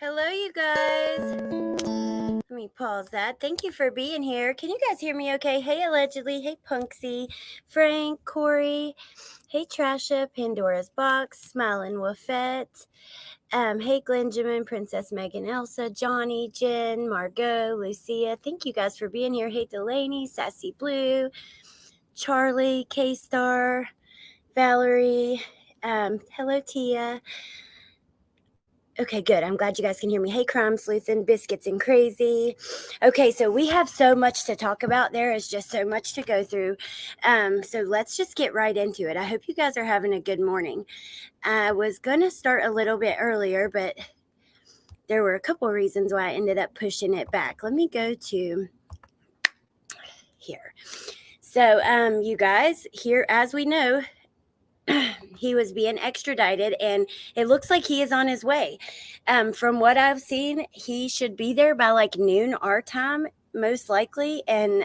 Hello, you guys. Let me pause that. Thank you for being here. Can you guys hear me okay? Hey, Allegedly. Hey, Punksy. Frank, Corey. Hey, Trasha. Pandora's Box. Smiling Wolfette. Hey, Glenjamin, Princess Megan, Elsa, Johnny, Jen, Margot, Lucia. Thank you guys for being here. Hey, Delaney, Sassy Blue, Charlie, K-Star, Valerie. Hello, Tia. Okay, good. I'm glad you guys can hear me. Hey, Crime Sleuth and Biscuits and Crazy. Okay, so we have so much to talk about. There is just so much to go through. So let's just get right into it. I hope you guys are having a good morning. I was going to start a little bit earlier, but there were a couple of reasons why I ended up pushing it back. Let me go to here. So, you guys, here, as we know, he was being extradited, and it looks like he is on his way. From what I've seen, he should be there by like noon our time, most likely, and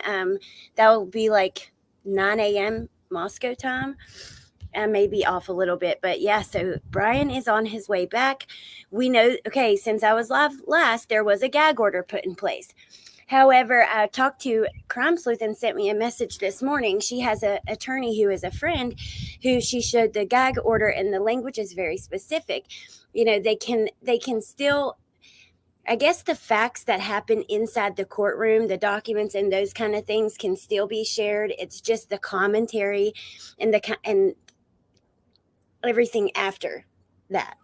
that will be like 9 a.m. Moscow time. I may be off a little bit, but yeah, so Bryan is on his way back. We know, okay, since I was live last, there was a gag order put in place. However, I talked to Crime Sleuth and sent me a message this morning. She has an attorney who is a friend who she showed the gag order, and the language is very specific. You know, they can still, I guess the facts that happen inside the courtroom, the documents and those kind of things can still be shared. It's just the commentary and everything after that.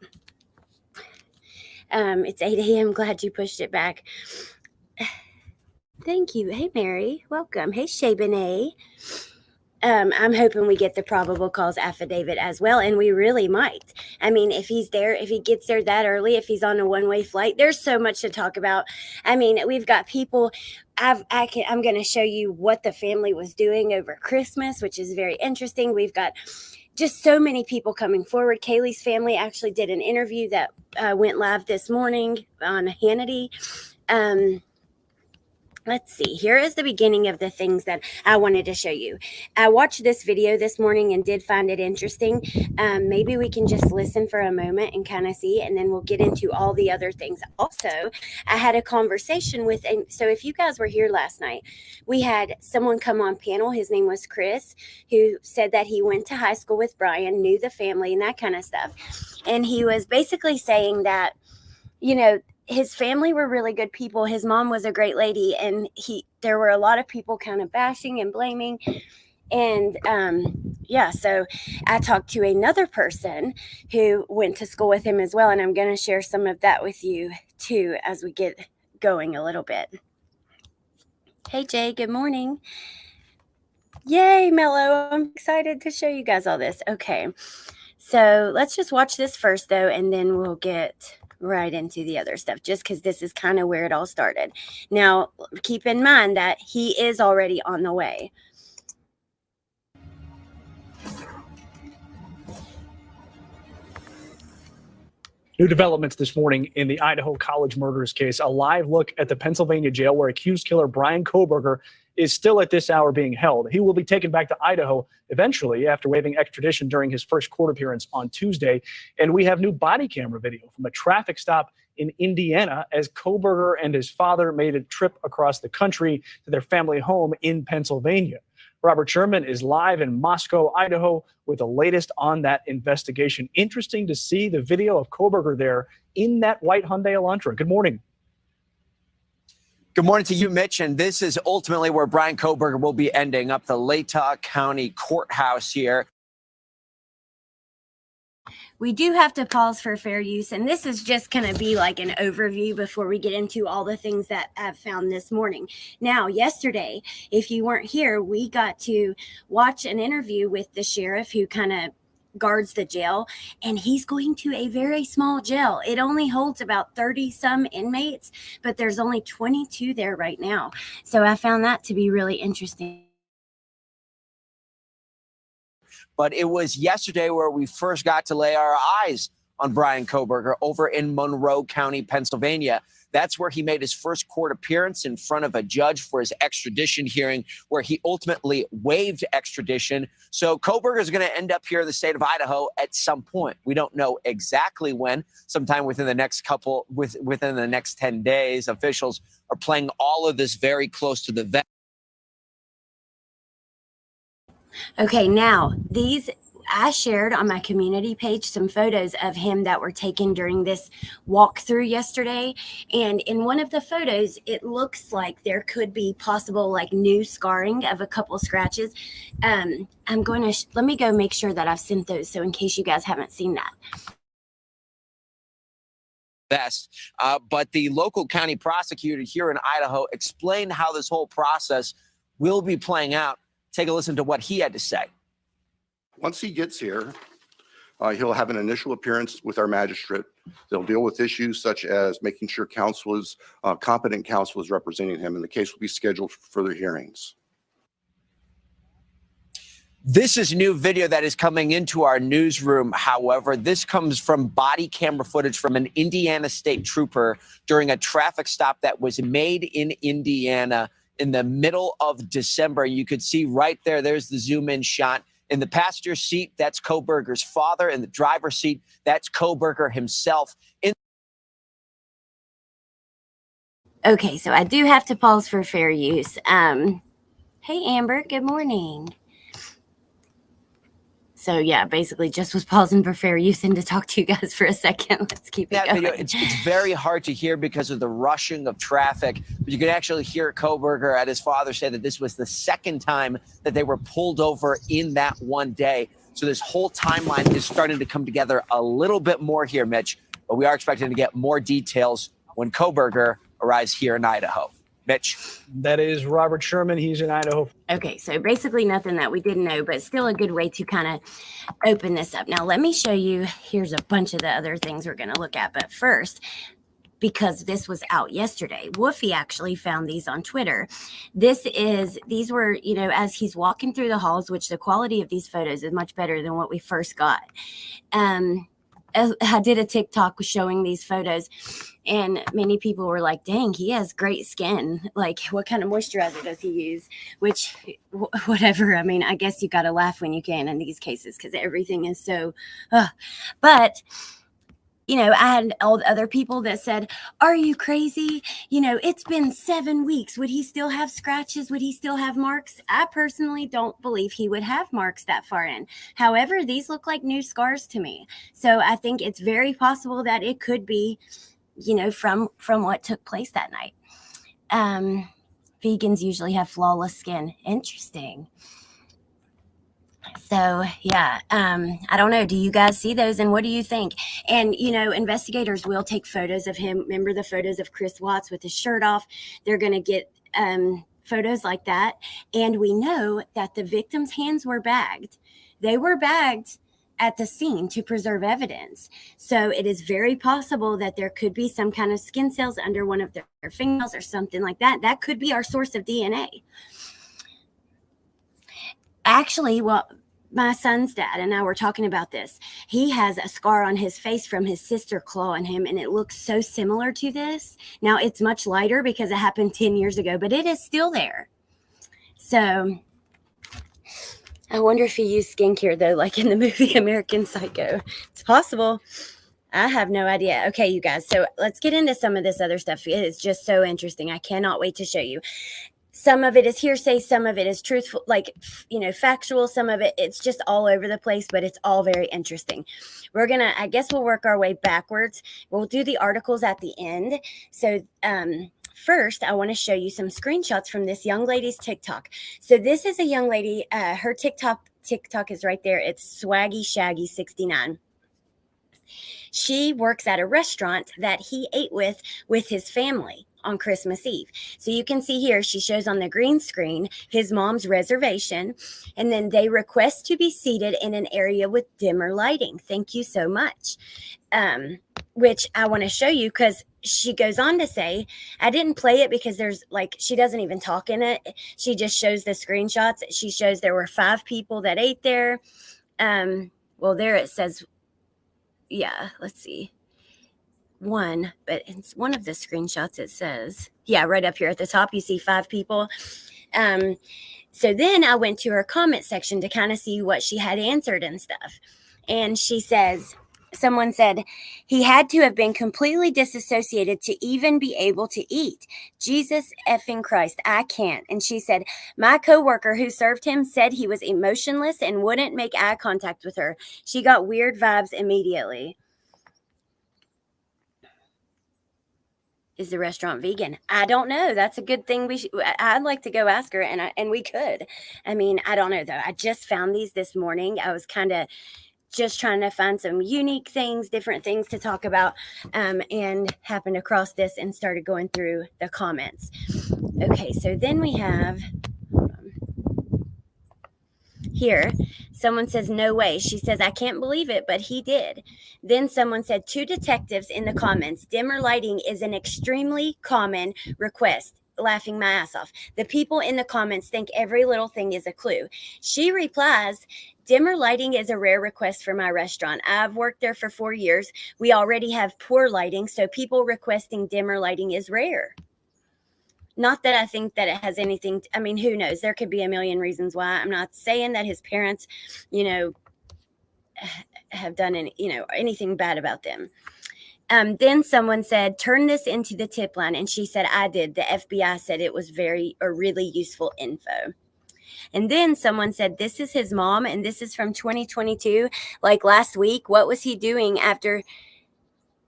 It's 8 a.m. Glad you pushed it back. Thank you. Hey, Mary. Welcome. Hey, Shabane. I'm hoping we get the probable cause affidavit as well, and we really might. I mean, if he's there, if he gets there that early, if he's on a one-way flight, there's so much to talk about. I mean, we've got people. I'm going to show you what the family was doing over Christmas, which is very interesting. We've got just so many people coming forward. Kaylee's family actually did an interview that went live this morning on Hannity. Let's see. Here is the beginning of the things that I wanted to show you. I watched this video this morning and did find it interesting. Maybe we can just listen for a moment and kind of see, and then we'll get into all the other things. Also, I had a conversation with, and so if you guys were here last night, we had someone come on panel. His name was Chris, who said that he went to high school with Bryan, knew the family and that kind of stuff. And he was basically saying that, you know, his family were really good people. His mom was a great lady, and there were a lot of people kind of bashing and blaming. And yeah, so I talked to another person who went to school with him as well, and I'm going to share some of that with you too as we get going a little bit. Hey, Jay, good morning. Yay, Mello. I'm excited to show you guys all this. Okay, so let's just watch this first, though, and then we'll get right into the other stuff, just because this is kind of where it all started. Now, keep in mind that he is already on the way. New developments this morning in the Idaho college murders case. A live look at the Pennsylvania jail where accused killer Bryan Kohberger is still at this hour being held. He will be taken back to Idaho eventually after waiving extradition during his first court appearance on Tuesday. And we have new body camera video from a traffic stop in Indiana as Kohberger and his father made a trip across the country to their family home in Pennsylvania. Robert Sherman is live in Moscow, Idaho, with the latest on that investigation. Interesting to see the video of Kohberger there in that white Hyundai Elantra. Good morning. Good morning to you, Mitch. And this is ultimately where Bryan Kohberger will be ending up the Latah County Courthouse here. We do have to pause for fair use, and this is just going to be like an overview before we get into all the things that I've found this morning. Now, yesterday, if you weren't here, we got to watch an interview with the sheriff who kind of guards the jail, and he's going to a very small jail. It only holds about 30 some inmates, but there's only 22 there right now. So I found that to be really interesting. But it was yesterday where we first got to lay our eyes on Bryan Kohberger over in Monroe County, Pennsylvania. That's where he made his first court appearance in front of a judge for his extradition hearing, where he ultimately waived extradition. So Kohberger is going to end up here in the state of Idaho at some point. We don't know exactly when. Sometime within the next within the next 10 days. Officials are playing all of this very close to the vest. Okay, now I shared on my community page some photos of him that were taken during this walkthrough yesterday. And in one of the photos, it looks like there could be possible like new scarring of a couple scratches. I'm going to, let me go make sure that I've sent those. So in case you guys haven't seen that. But the local county prosecutor here in Idaho explained how this whole process will be playing out. Take a listen to what he had to say. Once he gets here, he'll have an initial appearance with our magistrate. They'll deal with issues such as making sure competent counsel is representing him, and the case will be scheduled for further hearings. This is new video that is coming into our newsroom. However, this comes from body camera footage from an Indiana state trooper during a traffic stop that was made in Indiana in the middle of December. You could see right there, there's the zoom in shot. In the passenger seat, that's Kohberger's father. In the driver's seat, that's Kohberger himself. Okay, so I do have to pause for fair use. Hey, Amber, good morning. So yeah, basically just was pausing for fair use and to talk to you guys for a second. Let's keep it going. Video, it's very hard to hear because of the rushing of traffic, but you can actually hear Kohberger and his father say that this was the second time that they were pulled over in that one day. So this whole timeline is starting to come together a little bit more here, Mitch, but we are expecting to get more details when Kohberger arrives here in Idaho. Mitch. That is Robert Sherman. He's in Idaho. Okay, so basically nothing that we didn't know, but still a good way to kind of open this up. Now, let me show you. Here's a bunch of the other things we're going to look at. But first, because this was out yesterday, Woofy actually found these on Twitter. These were, you know, as he's walking through the halls, which the quality of these photos is much better than what we first got. I did a TikTok showing these photos, and many people were like, dang, he has great skin. Like, what kind of moisturizer does he use? Which, whatever. I mean, I guess you got to laugh when you can in these cases because everything is so, but you know, I had all the other people that said, are you crazy? You know, it's been 7 weeks. Would he still have scratches? Would he still have marks? I personally don't believe he would have marks that far in. However, these look like new scars to me. So I think it's very possible that it could be, you know, from what took place that night. Vegans usually have flawless skin. Interesting. So, yeah, I don't know. Do you guys see those? And what do you think? And, you know, investigators will take photos of him. Remember the photos of Chris Watts with his shirt off? They're going to get photos like that. And we know that the victim's hands were bagged. They were bagged at the scene to preserve evidence. So it is very possible that there could be some kind of skin cells under one of their fingernails or something like that. That could be our source of DNA. Actually, well, my son's dad and I were talking about this. He has a scar on his face from his sister clawing him, and it looks so similar to this. Now, it's much lighter because it happened 10 years ago, but it is still there. So I wonder if he used skincare, though, like in the movie American Psycho. It's possible. I have no idea. Okay, you guys, so let's get into some of this other stuff. It is just so interesting. I cannot wait to show you. Some of it is hearsay, some of it is truthful, like, you know, factual. Some of it's just all over the place, but it's all very interesting. We're going to, I guess we'll work our way backwards. We'll do the articles at the end. So first, I want to show you some screenshots from this young lady's TikTok. So this is a young lady. Her TikTok is right there. It's Swaggy Shaggy 69. She works at a restaurant that he ate with his family on Christmas Eve. So you can see here, she shows on the green screen his mom's reservation, and then they request to be seated in an area with dimmer lighting. Thank you so much. Which I want to show you, because she goes on to say, I didn't play it because there's like, she doesn't even talk in it. She just shows the screenshots. She shows there were 5 people that ate there. Well, there it says, yeah, let's see. 1, but it's one of the screenshots it says, yeah, right up here at the top, you see 5 people. So then I went to her comment section to kind of see what she had answered and stuff. And she says, someone said, he had to have been completely disassociated to even be able to eat. Jesus effing Christ, I can't. And she said, my coworker who served him said he was emotionless and wouldn't make eye contact with her. She got weird vibes immediately. Is the restaurant vegan? I don't know. That's a good thing. I'd like to go ask her, and we could. I mean, I don't know though. I just found these this morning. I was kind of just trying to find some unique things, different things to talk about, and happened across this and started going through the comments. Okay, so then we have here, someone says, no way. She says, I can't believe it, but he did. Then someone said, 2 detectives in the comments, dimmer lighting is an extremely common request. Laughing my ass off. The people in the comments think every little thing is a clue. She replies, dimmer lighting is a rare request for my restaurant. I've worked there for 4 years. We already have poor lighting, so people requesting dimmer lighting is rare. Not that I think that it has anything, I mean, who knows? There could be a million reasons why. I'm not saying that his parents, have done anything bad about them. Then someone said, turn this into the tip line. And she said, I did. The FBI said it was really useful info. And then someone said, this is his mom, and this is from 2022. Like last week, what was he doing after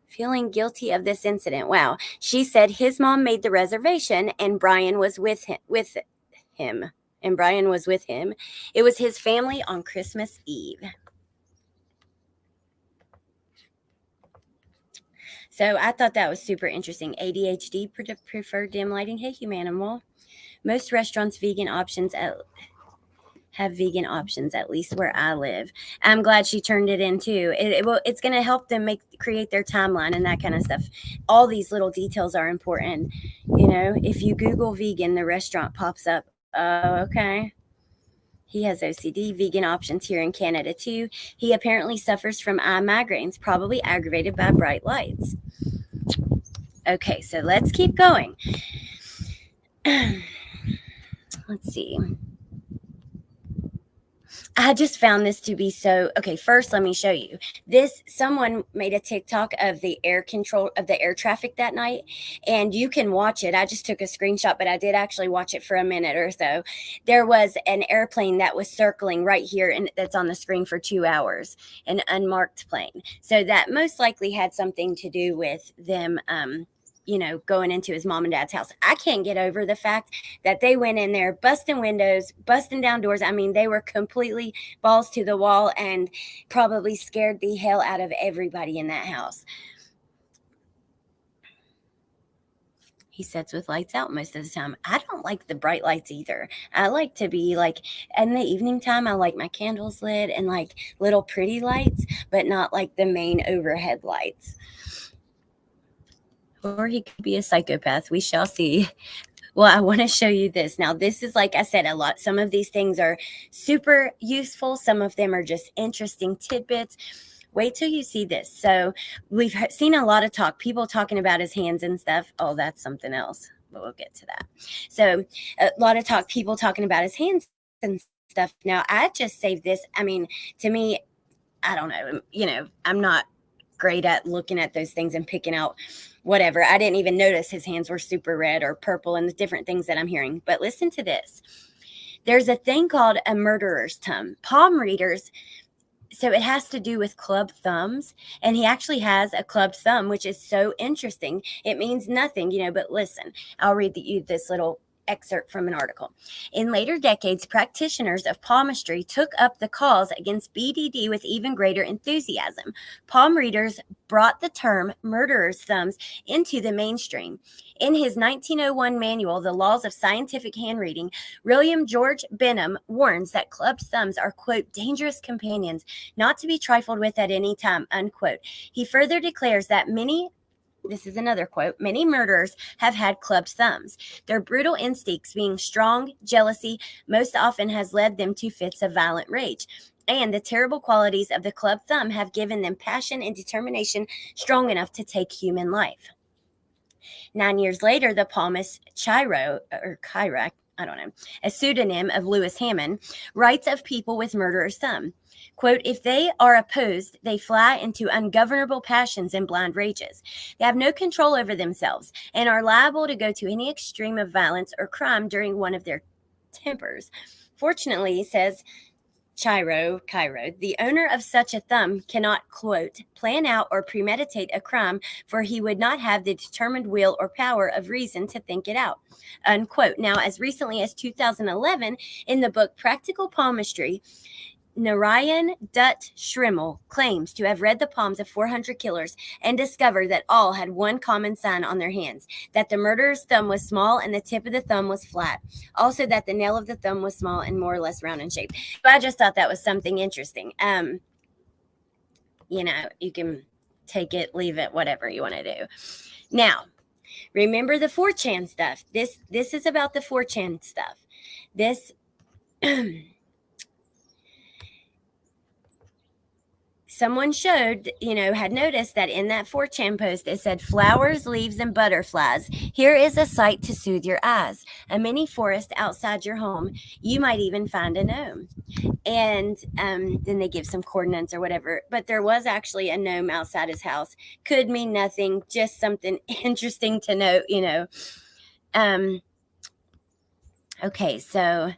feeling guilty of this incident? Wow. She said his mom made the reservation and Bryan was with him. And Bryan was with him. It was his family on Christmas Eve. So I thought that was super interesting. ADHD prefer dim lighting. Hey, humanimal. Most restaurants have vegan options, at least where I live. I'm glad she turned it in too. It's going to help them create their timeline and that kind of stuff. All these little details are important. If you Google vegan, the restaurant pops up. Oh, okay. He has OCD. Vegan options here in Canada too. He apparently suffers from eye migraines, probably aggravated by bright lights. Okay, so let's keep going. Let's see. I just found this to be so, okay, first let me show you. Someone made a TikTok of the air traffic that night, and you can watch it. I just took a screenshot, but I did actually watch it for a minute or so. There was an airplane that was circling right here, and that's on the screen for 2 hours, an unmarked plane. So that most likely had something to do with them, going into his mom and dad's house. I can't get over the fact that they went in there, busting windows, busting down doors. I mean, they were completely balls to the wall and probably scared the hell out of everybody in that house. He sits with lights out most of the time. I don't like the bright lights either. I like to be like, in the evening time, I like my candles lit and like little pretty lights, but not like the main overhead lights. Or he could be a psychopath. We shall see. Well, I want to show you this. Now, this is, like I said, a lot. Some of these things are super useful. Some of them are just interesting tidbits. Wait till you see this. So we've seen a lot of people talking about his hands and stuff. Oh, that's something else, but we'll get to that. So a lot of people talking about his hands and stuff. Now, I just saved this. I mean, to me, I don't know. I'm not great at looking at those things and picking out whatever. I didn't even notice his hands were super red or purple and the different things that I'm hearing. But listen to this. There's a thing called a murderer's thumb. Palm readers, so it has to do with club thumbs. And he actually has a club thumb, which is so interesting. It means nothing, but listen, I'll read you this little excerpt from an article. In later decades, practitioners of palmistry took up the cause against BDD with even greater enthusiasm. Palm readers brought the term murderer's thumbs into the mainstream. In his 1901 manual, The Laws of Scientific Handwriting, William George Benham warns that clubbed thumbs are, quote, dangerous companions, not to be trifled with at any time, unquote. He further declares that this is another quote, many murderers have had clubbed thumbs. Their brutal instincts, being strong, jealousy, most often has led them to fits of violent rage. And the terrible qualities of the clubbed thumb have given them passion and determination strong enough to take human life. 9 years later, the palmist Chirac, a pseudonym of Lewis Hammond, writes of people with murderer's thumb. Quote, if they are opposed, they fly into ungovernable passions and blind rages. They have no control over themselves and are liable to go to any extreme of violence or crime during one of their tempers. Fortunately, he says, Cairo, the owner of such a thumb cannot, quote, plan out or premeditate a crime, for he would not have the determined will or power of reason to think it out, unquote. Now, as recently as 2011, in the book Practical Palmistry, Narayan Dutt Shrimmel claims to have read the palms of 400 killers and discovered that all had one common sign on their hands, that the murderer's thumb was small and the tip of the thumb was flat. Also, that the nail of the thumb was small and more or less round in shape. So I just thought that was something interesting. You can take it, leave it, whatever you want to do. Now, remember the 4chan stuff. This is about the 4chan stuff. This... Someone had noticed that in that 4chan post, it said flowers, leaves, and butterflies. Here is a sight to soothe your eyes. A mini forest outside your home. You might even find a gnome. And then they give some coordinates or whatever. But there was actually a gnome outside his house. Could mean nothing, just something interesting to note, Okay, so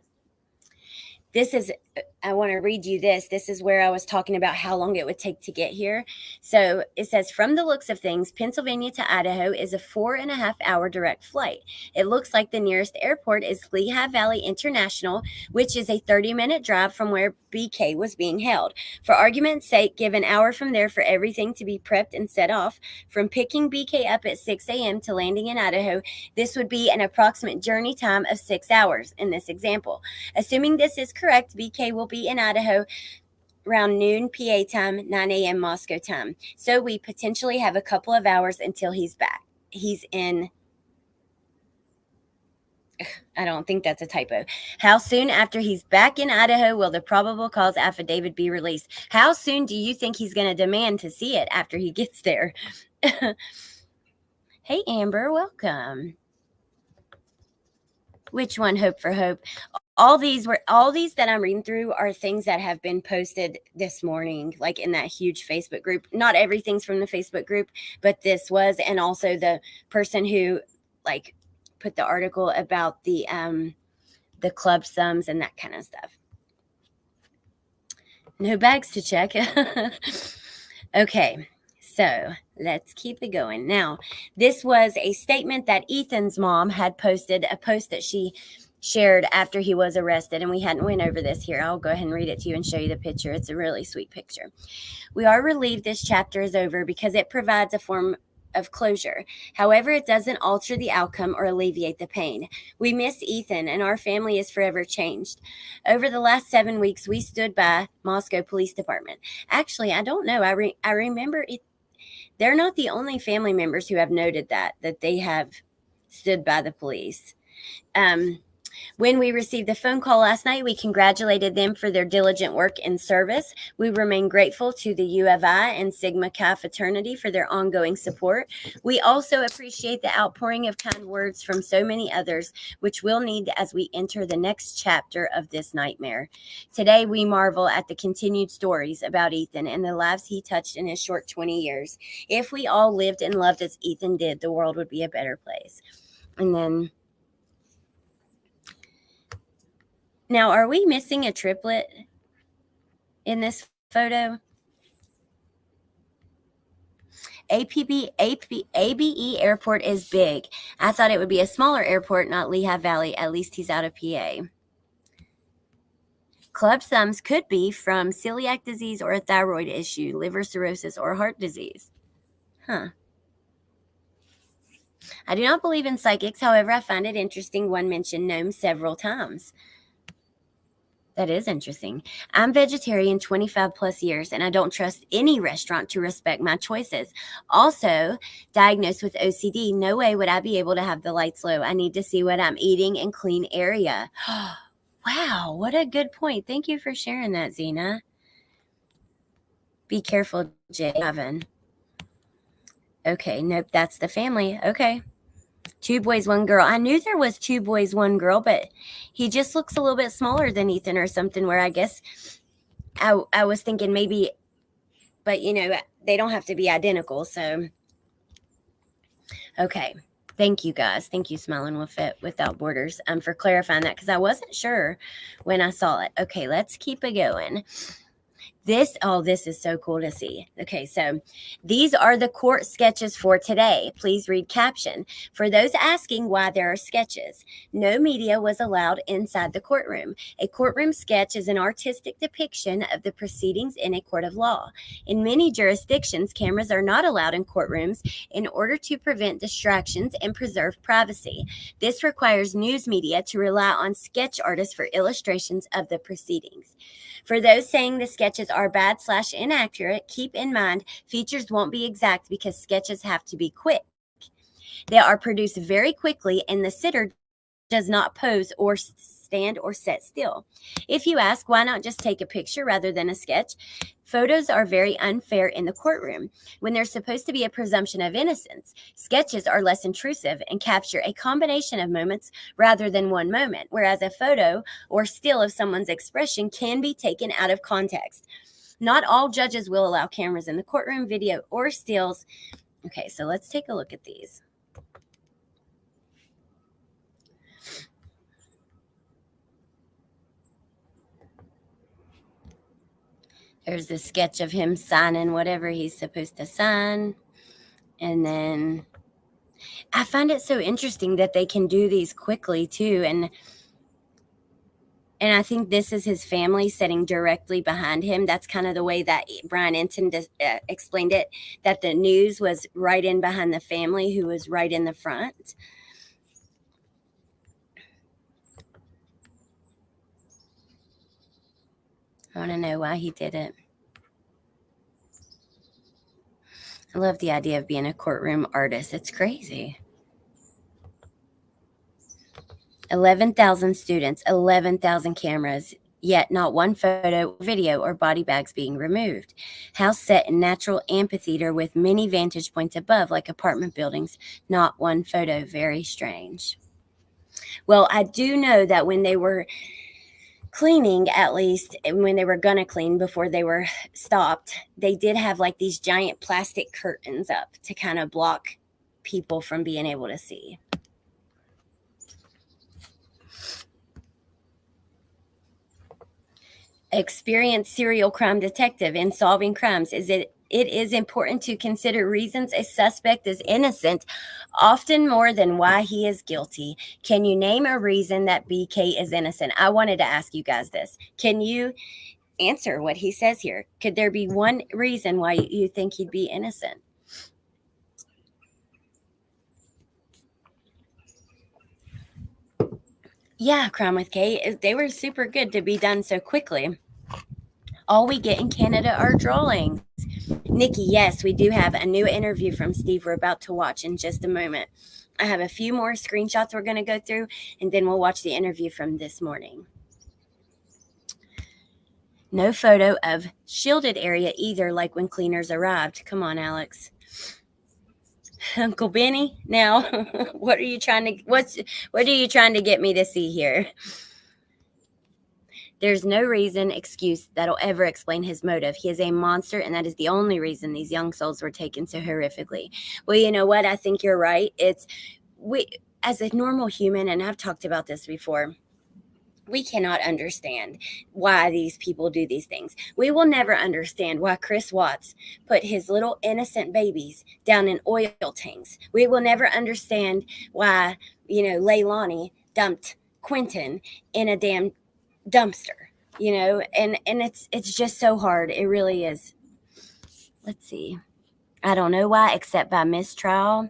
I want to read you this. This is where I was talking about how long it would take to get here. So it says, from the looks of things, Pennsylvania to Idaho is a 4.5-hour direct flight. It looks like the nearest airport is Lehigh Valley International, which is a 30-minute drive from where BK was being held. For argument's sake, give an hour from there for everything to be prepped and set off. From picking BK up at 6 a.m. to landing in Idaho, this would be an approximate journey time of 6 hours in this example. Assuming this is correct, BK will be in Idaho around noon PA time, 9 a.m. Moscow time. So we potentially have a couple of hours until he's back. He's in... I don't think that's a typo. How soon after he's back in Idaho will the probable cause affidavit be released? How soon do you think he's going to demand to see it after he gets there? Hey, Amber, welcome. Which one? Hope for Hope. All these that I'm reading through are things that have been posted this morning, like in that huge Facebook group. Not everything's from the Facebook group, but this was, and also the person who put the article about the club thumbs and that kind of stuff. No bags to check. Okay. So let's keep it going. Now, this was a statement that Ethan's mom had posted, a post that she shared after he was arrested, and we hadn't went over this here. I'll go ahead and read it to you and show you the picture. It's a really sweet picture. We are relieved this chapter is over because it provides a form of closure. However, it doesn't alter the outcome or alleviate the pain. We miss Ethan, and our family is forever changed. Over the last 7 weeks, we stood by Moscow Police Department. Actually, I don't know. I remember it. They're not the only family members who have noted that they have stood by the police. When we received the phone call last night, we congratulated them for their diligent work and service. We remain grateful to the U of I and Sigma Chi fraternity for their ongoing support. We also appreciate the outpouring of kind words from so many others, which we'll need as we enter the next chapter of this nightmare. Today, we marvel at the continued stories about Ethan and the lives he touched in his short 20 years. If we all lived and loved as Ethan did, the world would be a better place. And then... Now, are we missing a triplet in this photo? ABE airport is big. I thought it would be a smaller airport, not Lehigh Valley. At least he's out of PA. Club thumbs could be from celiac disease or a thyroid issue, liver cirrhosis, or heart disease. Huh. I do not believe in psychics. However, I find it interesting one mentioned gnome several times. That is interesting. I'm vegetarian 25 plus years, and I don't trust any restaurant to respect my choices. Also, diagnosed with OCD, no way would I be able to have the lights low. I need to see what I'm eating and clean area. Wow, what a good point. Thank you for sharing that, Zena. Be careful, Jay. Evan. Okay, nope, that's the family. Okay. 2 boys, 1 girl. I knew there was 2 boys, 1 girl, but he just looks a little bit smaller than Ethan or something, where I guess I was thinking maybe, but you know, they don't have to be identical. So, okay. Thank you guys. Thank you, Smiling Without Borders, for clarifying that, because I wasn't sure when I saw it. Okay, let's keep it going. This is so cool to see. Okay, so these are the court sketches for today. Please read caption. For those asking why there are sketches, no media was allowed inside the courtroom. A courtroom sketch is an artistic depiction of the proceedings in a court of law. In many jurisdictions, cameras are not allowed in courtrooms in order to prevent distractions and preserve privacy. This requires news media to rely on sketch artists for illustrations of the proceedings. For those saying the sketches are bad/inaccurate, keep in mind features won't be exact because sketches have to be quick. They are produced very quickly, and the sitter does not pose or stand or sit still. If you ask why not just take a picture rather than a sketch, photos are very unfair in the courtroom. When there's supposed to be a presumption of innocence, sketches are less intrusive and capture a combination of moments rather than one moment, whereas a photo or still of someone's expression can be taken out of context. Not all judges will allow cameras in the courtroom, video, or stills. Okay, so let's take a look at these. There's the sketch of him signing whatever he's supposed to sign. And then I find it so interesting that they can do these quickly too. And I think this is his family sitting directly behind him. That's kind of the way that Bryan explained it, that the news was right in behind the family who was right in the front. I want to know why he did it. I love the idea of being a courtroom artist. It's crazy. 11,000 students, 11,000 cameras, yet not one photo, video, or body bags being removed. House set in natural amphitheater with many vantage points above, like apartment buildings. Not one photo. Very strange. Well, I do know that when they were cleaning, at least when they were gonna clean before they were stopped, they did have like these giant plastic curtains up to kind of block people from being able to see. Experienced serial crime detective in solving crimes it is important to consider reasons a suspect is innocent, often more than why he is guilty. Can you name a reason that BK is innocent? I wanted to ask you guys this. Can you answer what he says here? Could there be one reason why you think he'd be innocent? Yeah, Crime with K, they were super good to be done so quickly. All we get in Canada are drawings. Nikki, yes, we do have a new interview from Steve we're about to watch in just a moment. I have a few more screenshots we're going to go through, and then we'll watch the interview from this morning. No photo of shielded area either, like when cleaners arrived. Come on, Alex. Uncle Benny, now, what are you trying to get me to see here? There's no excuse that'll ever explain his motive. He is a monster, and that is the only reason these young souls were taken so horrifically. Well, you know what? I think you're right. We, as a normal human, and I've talked about this before, We cannot understand why these people do these things. We will never understand why Chris Watts put his little innocent babies down in oil tanks. We will never understand why, Leilani dumped Quentin in a damn dumpster, and it's just so hard. It really is. Let's see. I don't know why, except by mistrial.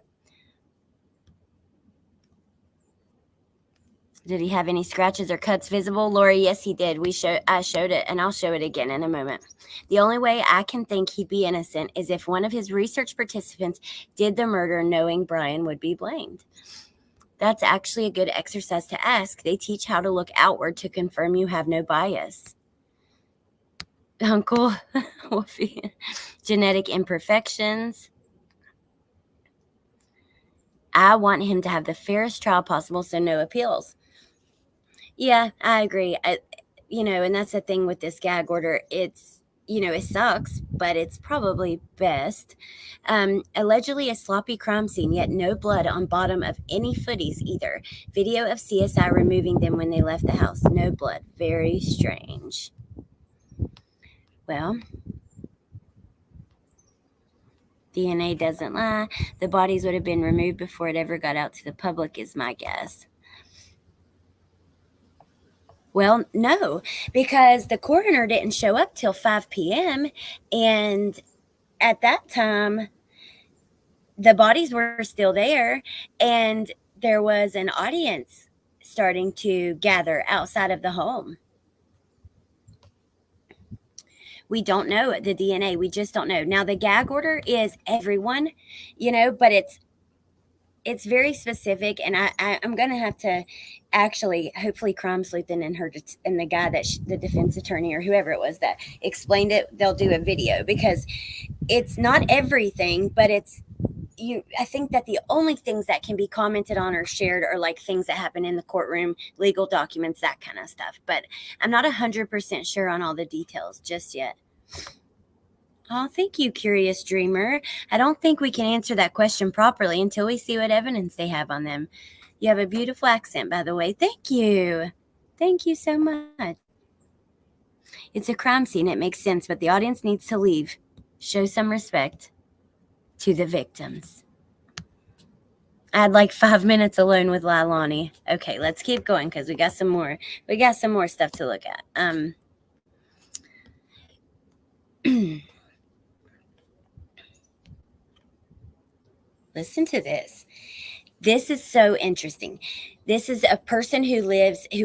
Did he have any scratches or cuts visible? Lori, yes, he did. I showed it, and I'll show it again in a moment. The only way I can think he'd be innocent is if one of his research participants did the murder knowing Bryan would be blamed. That's actually a good exercise to ask. They teach how to look outward to confirm you have no bias. Uncle Wolfie. Genetic imperfections. I want him to have the fairest trial possible, so no appeals. Yeah, I agree. And that's the thing with this gag order. It's, it sucks, but it's probably best. Allegedly a sloppy crime scene, yet no blood on bottom of any footies either. Video of CSI removing them when they left the house. No blood. Very strange. Well, DNA doesn't lie. The bodies would have been removed before it ever got out to the public is my guess. Well, no, because the coroner didn't show up till 5 p.m. And at that time, the bodies were still there, and there was an audience starting to gather outside of the home. We don't know the DNA. We just don't know. Now, the gag order is everyone, but it's very specific, and I'm going to have to actually, hopefully Crime Sleuthing and the guy the defense attorney or whoever it was that explained it, they'll do a video, because it's not everything, but I think that the only things that can be commented on or shared are like things that happen in the courtroom, legal documents, that kind of stuff. But I'm not 100% sure on all the details just yet. Oh, thank you, Curious Dreamer. I don't think we can answer that question properly until we see what evidence they have on them. You have a beautiful accent, by the way. Thank you. Thank you so much. It's a crime scene. It makes sense, but the audience needs to leave. Show some respect to the victims. I had like 5 minutes alone with Leilani. Okay, let's keep going because we got some more. We got some more stuff to look at. Listen to this. This is so interesting. This is a person who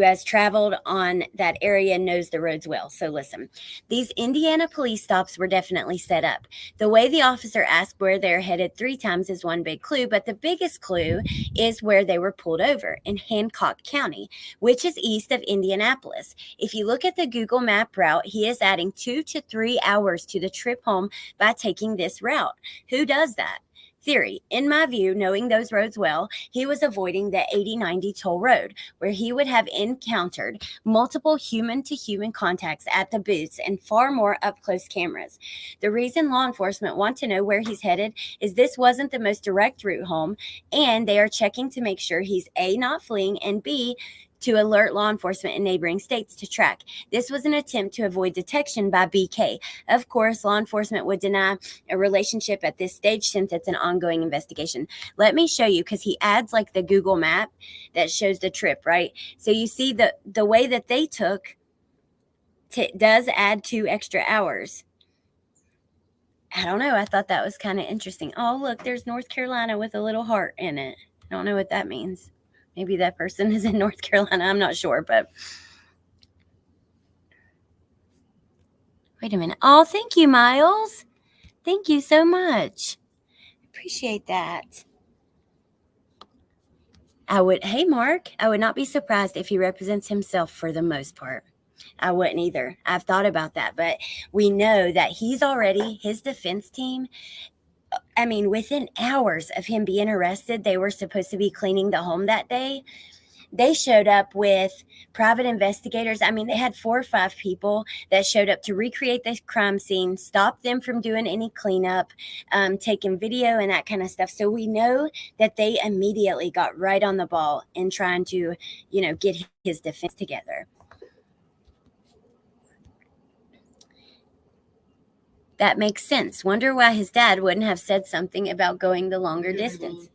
has traveled on that area and knows the roads well. So listen, these Indiana police stops were definitely set up. The way the officer asked where they're headed 3 times is one big clue, but the biggest clue is where they were pulled over in Hancock County, which is east of Indianapolis. If you look at the Google map route, he is adding 2 to 3 hours to the trip home by taking this route. Who does that? Theory. In my view, knowing those roads well, he was avoiding the 80-90 toll road, where he would have encountered multiple human-to-human contacts at the booths and far more up-close cameras. The reason law enforcement want to know where he's headed is this wasn't the most direct route home, and they are checking to make sure he's A, not fleeing, and B, to alert law enforcement in neighboring states to track. This was an attempt to avoid detection by BK. Of course, law enforcement would deny a relationship at this stage since it's an ongoing investigation. Let me show you, because he adds like the Google map that shows the trip, right? So you see the way that they took does add 2 extra hours. I don't know. I thought that was kind of interesting. Oh, look, there's North Carolina with a little heart in it. I don't know what that means. Maybe that person is in North Carolina. I'm not sure, but wait a minute. Oh, thank you, Miles. Thank you so much. Appreciate that. Hey, Mark, I would not be surprised if he represents himself for the most part. I wouldn't either. I've thought about that, but we know that his defense team, I mean, within hours of him being arrested, they were supposed to be cleaning the home that day. They showed up with private investigators. I mean, they had 4 or 5 people that showed up to recreate this crime scene, stop them from doing any cleanup, taking video and that kind of stuff. So we know that they immediately got right on the ball in trying to, get his defense together. That makes sense. Wonder why his dad wouldn't have said something about going the longer distance.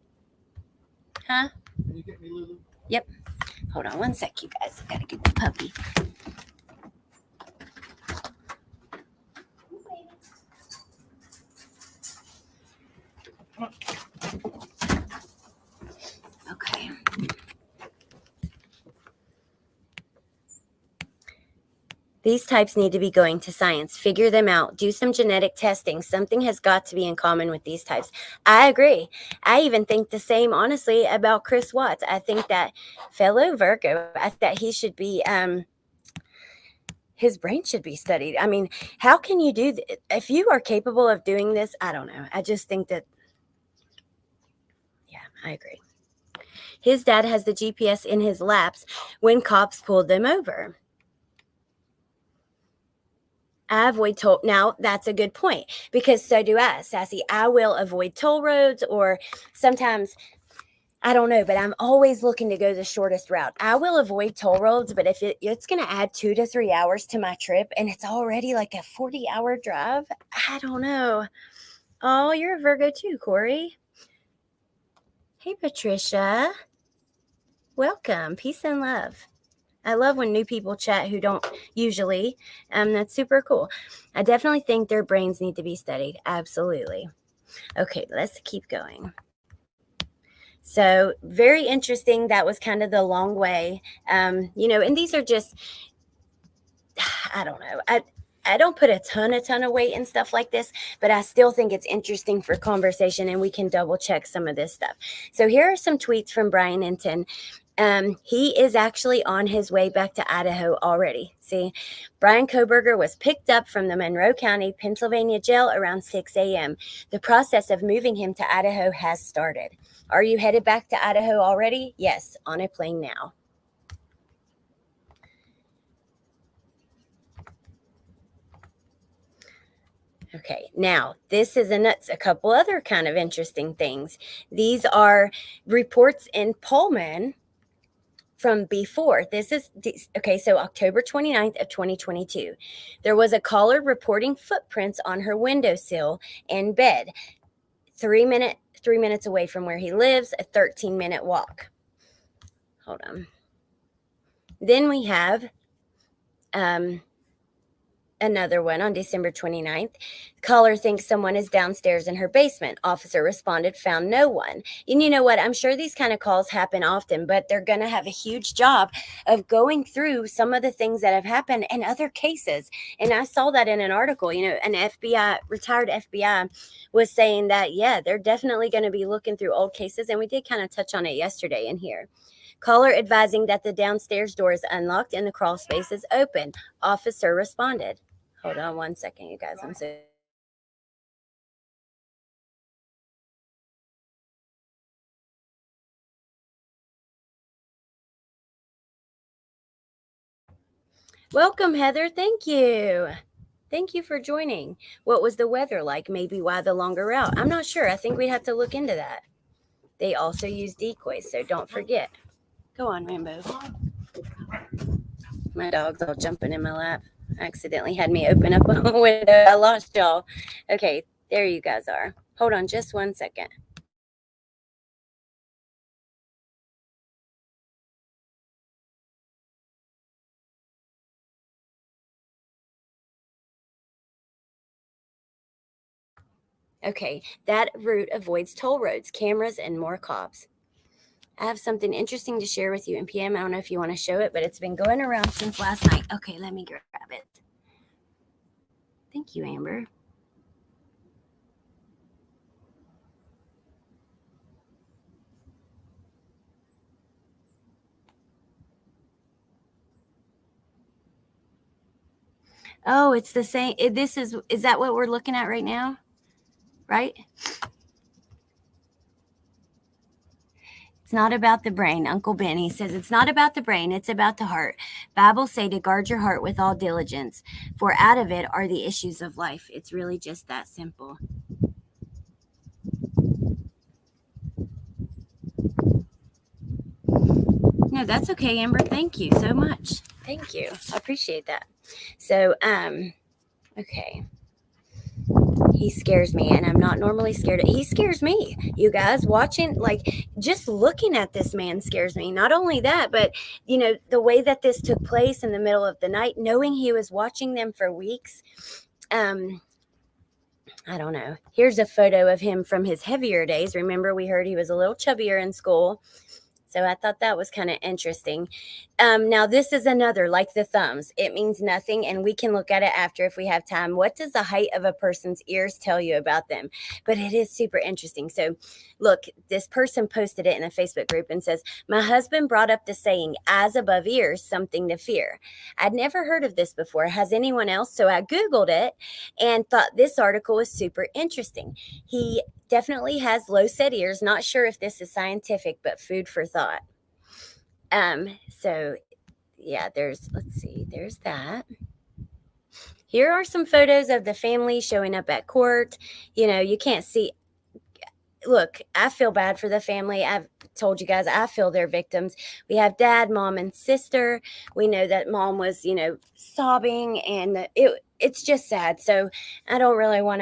Huh? Can you get me Lulu? Yep. Hold on one sec, you guys. I gotta get the puppy. Okay. These types need to be going to science. Figure them out. Do some genetic testing. Something has got to be in common with these types. I agree. I even think the same, honestly, about Chris Watts. I think that fellow Virgo, that he should be, his brain should be studied. I mean, how can you do this? If you are capable of doing this, I don't know. I just think that, yeah, I agree. His dad has the GPS in his laps when cops pulled them over. I avoid toll. Now, that's a good point, because so do I, Sassy. I will avoid toll roads, or sometimes, I don't know, but I'm always looking to go the shortest route. I will avoid toll roads, but if it's going to add 2 to 3 hours to my trip and it's already like a 40-hour drive, I don't know. Oh, you're a Virgo too, Corey. Hey, Patricia. Welcome. Peace and love. I love when new people chat who don't usually. That's super cool. I definitely think their brains need to be studied. Absolutely. Okay, let's keep going. So very interesting. That was kind of the long way. And these are just, I don't know. I don't put a ton of weight in stuff like this, but I still think it's interesting for conversation, and we can double check some of this stuff. So here are some tweets from Bryan. He is actually on his way back to Idaho already. See, Bryan Kohberger was picked up from the Monroe County, Pennsylvania jail around 6 a.m. The process of moving him to Idaho has started. Are you headed back to Idaho already? Yes, on a plane now. Okay, now this is a couple other kind of interesting things. These are reports in Pullman from before. So October 29th of 2022. There was a caller reporting footprints on her windowsill and bed, 3 minutes away from where he lives, a 13-minute walk. Hold on. Then we have another one on December 29th. Caller thinks someone is downstairs in her basement. Officer responded, found no one. And you know what? I'm sure these kind of calls happen often, but they're going to have a huge job of going through some of the things that have happened in other cases. And I saw that in an article. An retired FBI was saying that, yeah, they're definitely going to be looking through old cases. And we did kind of touch on it yesterday in here. Caller advising that the downstairs door is unlocked and the crawl space is open. Officer responded. Hold on one second, you guys. I'm so welcome, Heather. Thank you. Thank you for joining. What was the weather like? Maybe why the longer route? I'm not sure. I think we'd have to look into that. They also use decoys, so don't forget. Go on, Rambo. My dog's all jumping in my lap. Accidentally had me open up a window. I lost y'all. Okay, there you guys are. Hold on just one second. Okay, that route avoids toll roads, cameras, and more cops. I have something interesting to share with you in PM. I don't know if you want to show it, but it's been going around since last night. Okay, let me grab it. Thank you, Amber. Oh, it's the same. Is that what we're looking at right now? Right? It's not about the brain. Uncle Benny says it's not about the brain. It's about the heart. Bible say to guard your heart with all diligence, for out of it are the issues of life. It's really just that simple. No, that's okay, Amber. Thank you so much. Thank you. I appreciate that. So, okay. He scares me, and I'm not normally scared. He scares me, you guys. Watching, like, just looking at this man scares me. Not only that, but, the way that this took place in the middle of the night, knowing he was watching them for weeks. I don't know. Here's a photo of him from his heavier days. Remember, we heard he was a little chubbier in school. So I thought that was kind of interesting. Now, this is another, like the thumbs. It means nothing, and we can look at it after if we have time. What does the height of a person's ears tell you about them? But it is super interesting. So, look, this person posted it in a Facebook group and says, my husband brought up the saying, eyes above ears, something to fear. I'd never heard of this before. Has anyone else? So I Googled it and thought this article was super interesting. He definitely has low set ears. Not sure if this is scientific, but food for thought. So yeah, there's that. Here are some photos of the family showing up at court. You can't see. Look, I feel bad for the family. I've told you guys, I feel they're victims. We have dad, mom, and sister. We know that mom was, sobbing, and it's just sad. So I don't want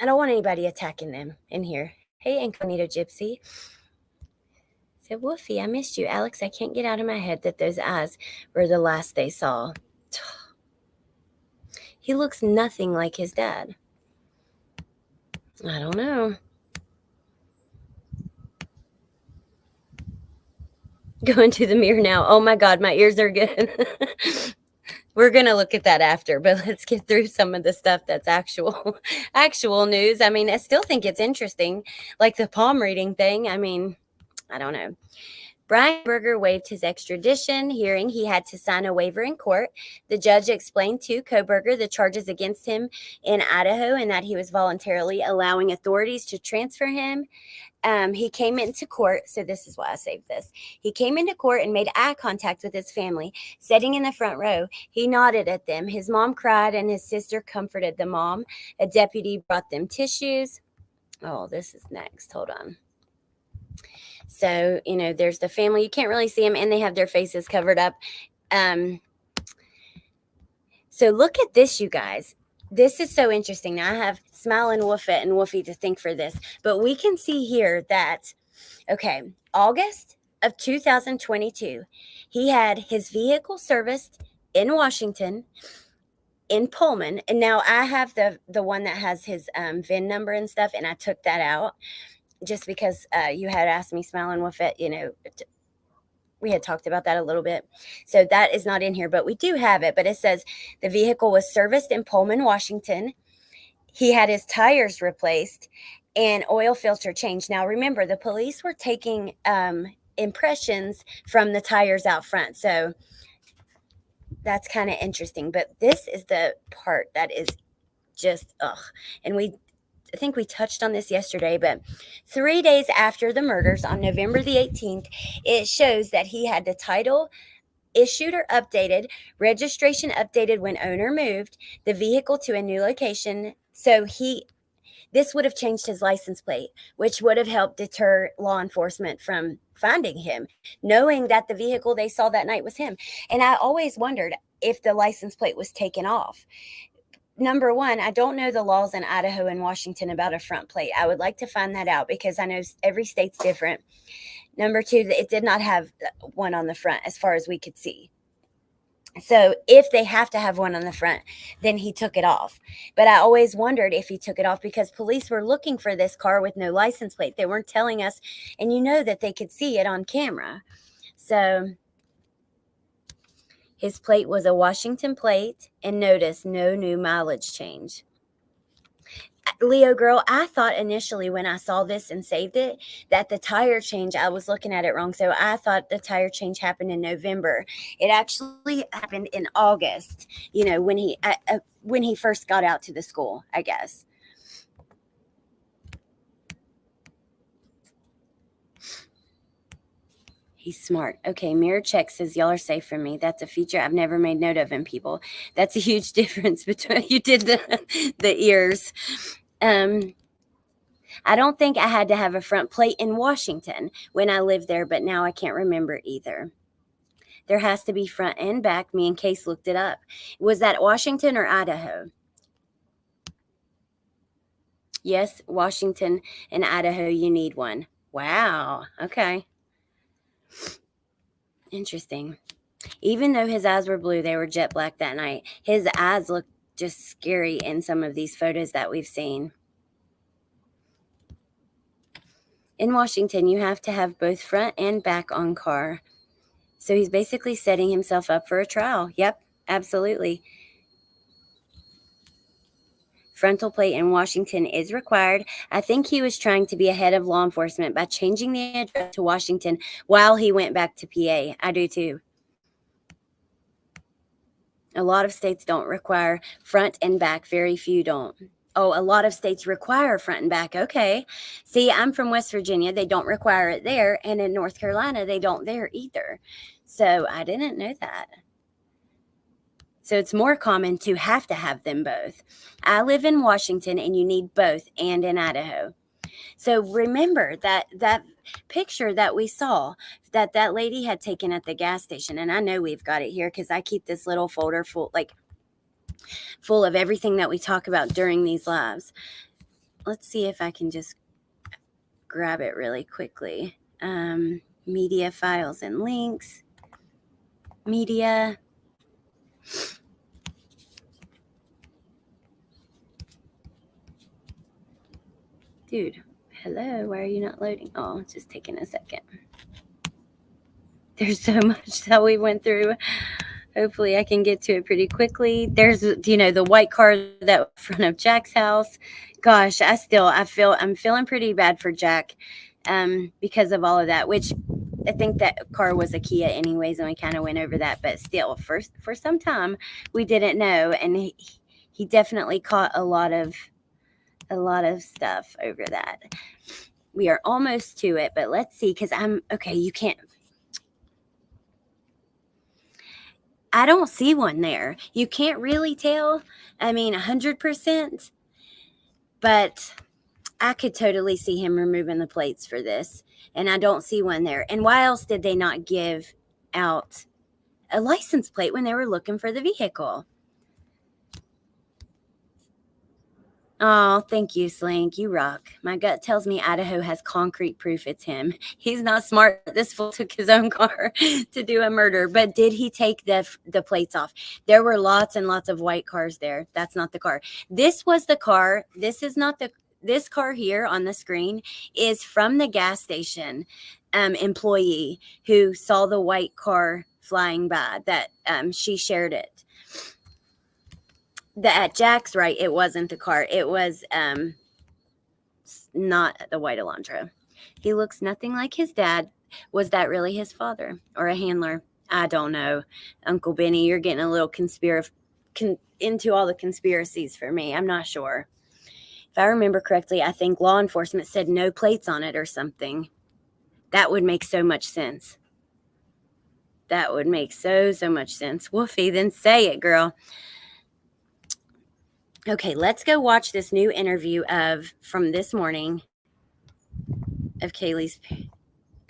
anybody attacking them in here. Hey, Incognito Gypsy. Said, Woofy, I missed you. Alex, I can't get out of my head that those eyes were the last they saw. He looks nothing like his dad. I don't know. Go into the mirror now. Oh my God, my ears are good. We're going to look at that after, but let's get through some of the stuff that's actual news. I mean, I still think it's interesting, like the palm reading thing. I mean, I don't know. Bryan Kohberger waived his extradition hearing. He had to sign a waiver in court. The judge explained to Kohberger the charges against him in Idaho and that he was voluntarily allowing authorities to transfer him. He came into court. So this is why I saved this. He came into court and made eye contact with his family, sitting in the front row. He nodded at them. His mom cried and his sister comforted the mom. A deputy brought them tissues. Oh, this is next. Hold on. So, there's the family. You can't really see them, and they have their faces covered up. So look at this, you guys. This is so interesting. Now I have Smile and Woofit and Woofy to thank for this, but we can see here that, August of 2022, he had his vehicle serviced in Washington, in Pullman, and now I have the one that has his VIN number and stuff, and I took that out just because you had asked me, Smiling with it, we had talked about that a little bit. So that is not in here, but we do have it. But it says the vehicle was serviced in Pullman, Washington. He had his tires replaced and oil filter changed. Now, remember, the police were taking impressions from the tires out front. So that's kind of interesting. But this is the part that is just, and I think we touched on this yesterday, but 3 days after the murders on November the 18th, it shows that he had the title issued or updated, registration updated when owner moved, the vehicle to a new location. So this would have changed his license plate, which would have helped deter law enforcement from finding him, knowing that the vehicle they saw that night was him. And I always wondered if the license plate was taken off. Number one, I don't know the laws in Idaho and Washington about a front plate. I would like to find that out because I know every state's different. Number two, it did not have one on the front as far as we could see. So if they have to have one on the front, then he took it off. But I always wondered if he took it off because police were looking for this car with no license plate. They weren't telling us, and that they could see it on camera. So his plate was a Washington plate, and notice no new mileage change. Leo girl, I thought initially when I saw this and saved it that the tire change, I was looking at it wrong. So I thought the tire change happened in November. It actually happened in August, when he first got out to the school, I guess. He's smart. Okay, mirror check says y'all are safe from me. That's a feature I've never made note of in people. That's a huge difference between you did the ears. I don't think I had to have a front plate in Washington when I lived there, but now I can't remember either. There has to be front and back. Me and Case looked it up. Was that Washington or Idaho? Yes, Washington and Idaho, you need one. Wow. Okay. Interesting. Even though his eyes were blue, they were jet black that night. His eyes look just scary in some of these photos that we've seen. In Washington, you have to have both front and back on car. So he's basically setting himself up for a trial. Yep, absolutely. Frontal plate in Washington is required. I think he was trying to be ahead of law enforcement by changing the address to Washington while he went back to PA. I do too. A lot of states don't require front and back. Very few don't. Oh, a lot of states require front and back. Okay. See, I'm from West Virginia. They don't require it there. And in North Carolina, they don't there either. So I didn't know that. So it's more common to have them both. I live in Washington and you need both, and in Idaho. So remember that picture that we saw that lady had taken at the gas station. And I know we've got it here because I keep this little folder full of everything that we talk about during these lives. Let's see if I can just grab it really quickly. Media files and links. Media. Dude, hello, why are you not loading? Oh, it's just taking a second. There's so much that we went through. Hopefully I can get to it pretty quickly. There's, the white car that in front of Jack's house. Gosh, I'm feeling pretty bad for Jack because of all of that, which I think that car was a Kia anyways, and we kind of went over that, but still for some time we didn't know, and he definitely caught a lot of stuff over that. We are almost to it, but let's see, because you can't. I don't see one there. You can't really tell. 100%. But I could totally see him removing the plates for this. And I don't see one there. And why else did they not give out a license plate when they were looking for the vehicle? Oh, thank you, Slink. You rock. My gut tells me Idaho has concrete proof it's him. He's not smart. This fool took his own car to do a murder. But did he take the plates off? There were lots and lots of white cars there. That's not the car. This was the car. This is not this car here on the screen is from the gas station employee who saw the white car flying by that she shared it. At Jack's right, it wasn't the car. It was not the white Elantra. He looks nothing like his dad. Was that really his father or a handler? I don't know. Uncle Benny, you're getting a little into all the conspiracies for me. I'm not sure. If I remember correctly, I think law enforcement said no plates on it or something. That would make so much sense. That would make so much sense. Woofy, then say it, girl. Okay, let's go watch this new interview from this morning of Kaylee's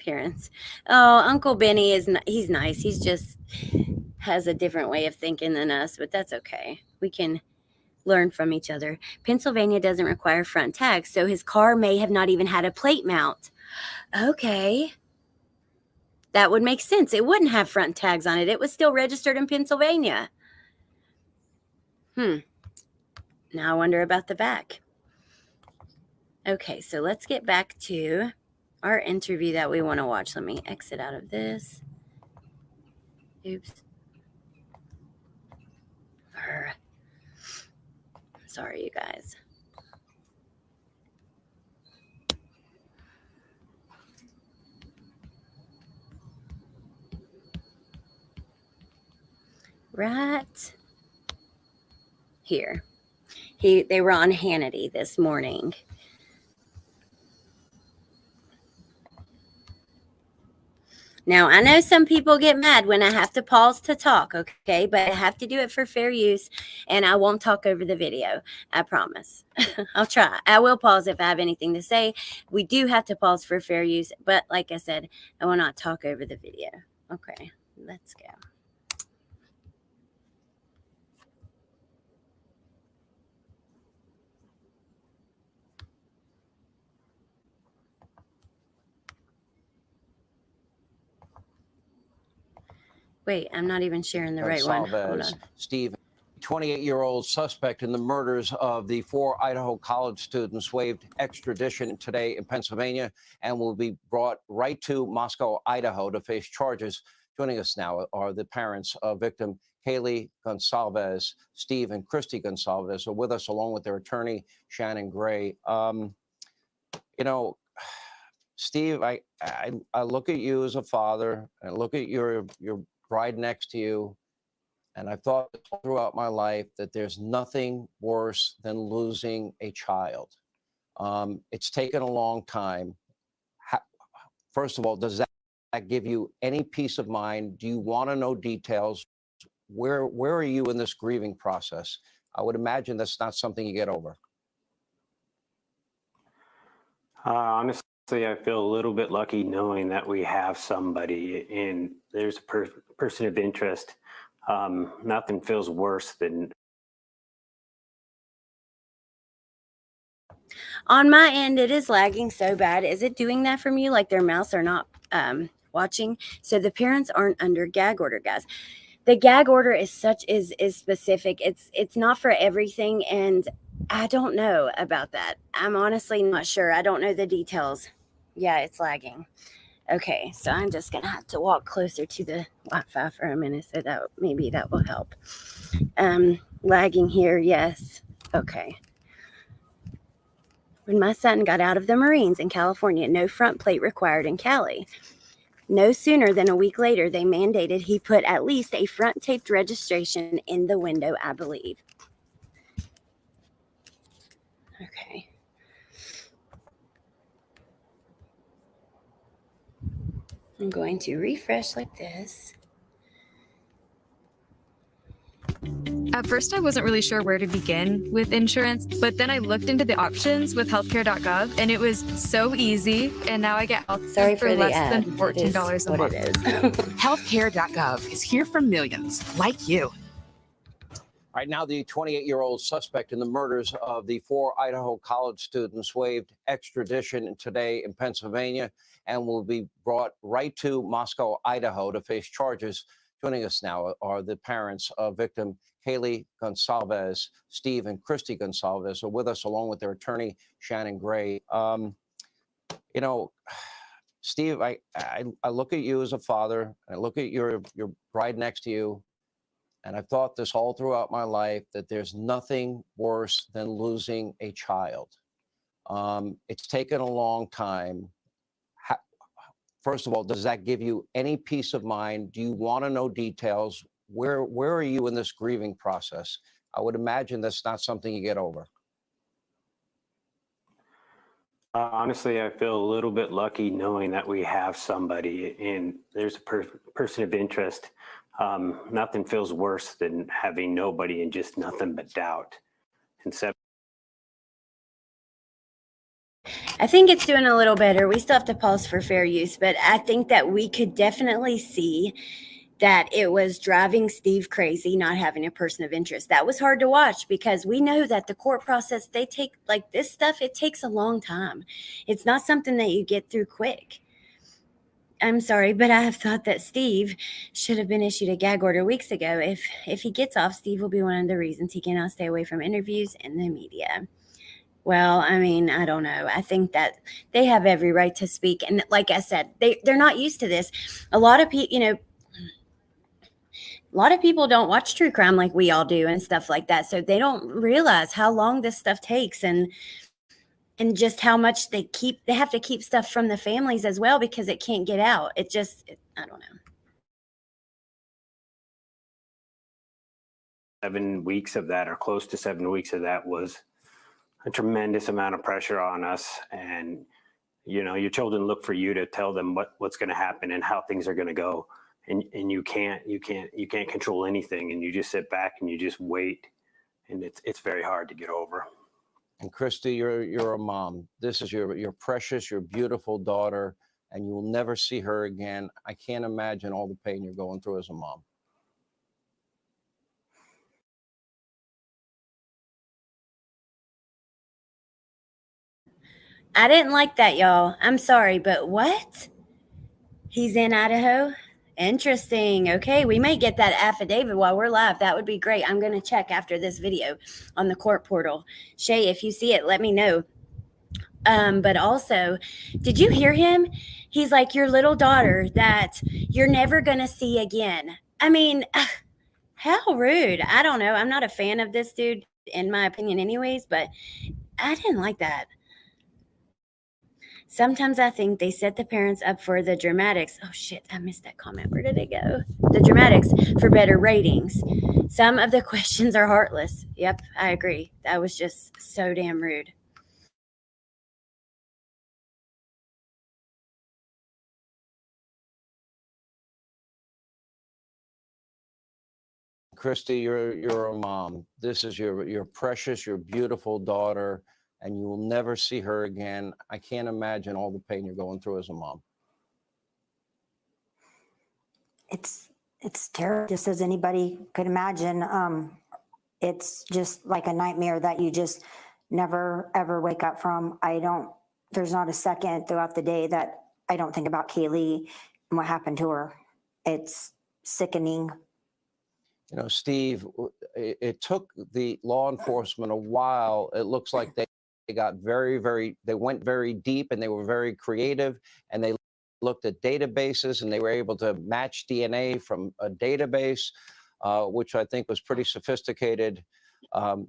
parents. Oh, Uncle Benny he's nice. He's just has a different way of thinking than us, but that's okay. We can learn from each other. Pennsylvania doesn't require front tags, so his car may have not even had a plate mount. Okay. That would make sense. It wouldn't have front tags on it. It was still registered in Pennsylvania. Now I wonder about the back. Okay, so let's get back to our interview that we want to watch. Let me exit out of this. Oops. Sorry, you guys. Right here. They were on Hannity this morning. Now, I know some people get mad when I have to pause to talk, okay? But I have to do it for fair use, and I won't talk over the video. I promise. I'll try. I will pause if I have anything to say. We do have to pause for fair use, but like I said, I will not talk over the video. Okay, let's go. Wait, I'm not even sharing the right one. Hold on. Steve, 28-year-old suspect in the murders of the 4 Idaho college students, waived extradition today in Pennsylvania and will be brought right to Moscow, Idaho to face charges. Joining us now are the parents of victim Kaylee Gonsalves. Steve and Christy Gonsalves are with us, along with their attorney, Shannon Gray. Steve, I look at you as a father, and I look at your bride next to you, and I've thought throughout my life that there's nothing worse than losing a child. It's taken a long time. First of all, does that give you any peace of mind? Do you want to know details? Where are you in this grieving process? I would imagine that's not something you get over. Honestly, I feel a little bit lucky knowing that we have somebody and there's a person of interest. Nothing feels worse than. On my end, it is lagging so bad. Is it doing that from you? Like their mouths are not watching? So the parents aren't under gag order, guys. The gag order is specific. It's not for everything, and I don't know about that. I'm honestly not sure. I don't know the details. Yeah, it's lagging. Okay, so I'm just gonna have to walk closer to the Wi-Fi for a minute, so that maybe that will help. Lagging here, yes. Okay. When my son got out of the Marines in California, no front plate required in Cali. No sooner than a week later, they mandated he put at least a front taped registration in the window, I believe. Okay. I'm going to refresh like this. At first, I wasn't really sure where to begin with insurance, but then I looked into the options with healthcare.gov, and it was so easy. And now I get health Sorry for for the less ad. than $14 a month. It is. Healthcare.gov is here for millions like you. Right now, the 28-year-old suspect in the murders of the 4 Idaho college students waived extradition today in Pennsylvania and will be brought right to Moscow, Idaho to face charges. Joining us now are the parents of victim Kaylee Gonsalves. Steve and Christy Gonsalves are with us, along with their attorney, Shannon Gray. Steve, I look at you as a father, and I look at your bride next to you, and I've thought this all throughout my life that there's nothing worse than losing a child. It's taken a long time. First of all, does that give you any peace of mind? Do you want to know details? Where are you in this grieving process? I would imagine that's not something you get over. Honestly, I feel a little bit lucky knowing that we have somebody and there's a person of interest. Nothing feels worse than having nobody and just nothing but doubt. And I think it's doing a little better. We still have to pause for fair use, but I think that we could definitely see that it was driving Steve crazy not having a person of interest. That was hard to watch because we know that the court process, they take like this stuff, it takes a long time. It's not something that you get through quick. I'm sorry, but I have thought that Steve should have been issued a gag order weeks ago. If he gets off, Steve will be one of the reasons he cannot stay away from interviews in the media. Well, I mean, I don't know. I think that they have every right to speak. And like I said, they're not used to this. A lot of people, a lot of people don't watch true crime like we all do and stuff like that. So they don't realize how long this stuff takes and just how much they have to keep stuff from the families as well because it can't get out. I don't know. 7 weeks of that, or close to 7 weeks of that, was a tremendous amount of pressure on us. And, your children look for you to tell them what's going to happen and how things are going to go. And you can't control anything. And you just sit back and you just wait. And it's very hard to get over. And Christy, you're a mom. This is your precious, your beautiful daughter, and you will never see her again. I can't imagine all the pain you're going through as a mom. I didn't like that, y'all. I'm sorry, but what? He's in Idaho? Interesting. Okay, we may get that affidavit while we're live. That would be great. I'm going to check after this video on the court portal. Shay, if you see it, let me know. But also, did you hear him? He's like, your little daughter that you're never going to see again. I mean, how rude. I don't know. I'm not a fan of this dude, in my opinion anyways, but I didn't like that. Sometimes I think they set the parents up for the dramatics. Oh shit, I missed that comment. Where did it go? The dramatics for better ratings. Some of the questions are heartless. Yep, I agree. That was just so damn rude. Christy, you're a mom. This is your precious, your beautiful daughter, and you will never see her again. I can't imagine all the pain you're going through as a mom. It's terrible, just as anybody could imagine. It's just like a nightmare that you just never ever wake up from. There's not a second throughout the day that I don't think about Kaylee and what happened to her. It's sickening. You know, Steve, it took the law enforcement a while. It looks like they got they went very deep, and they were very creative, and they looked at databases, and they were able to match DNA from a database, which I think was pretty sophisticated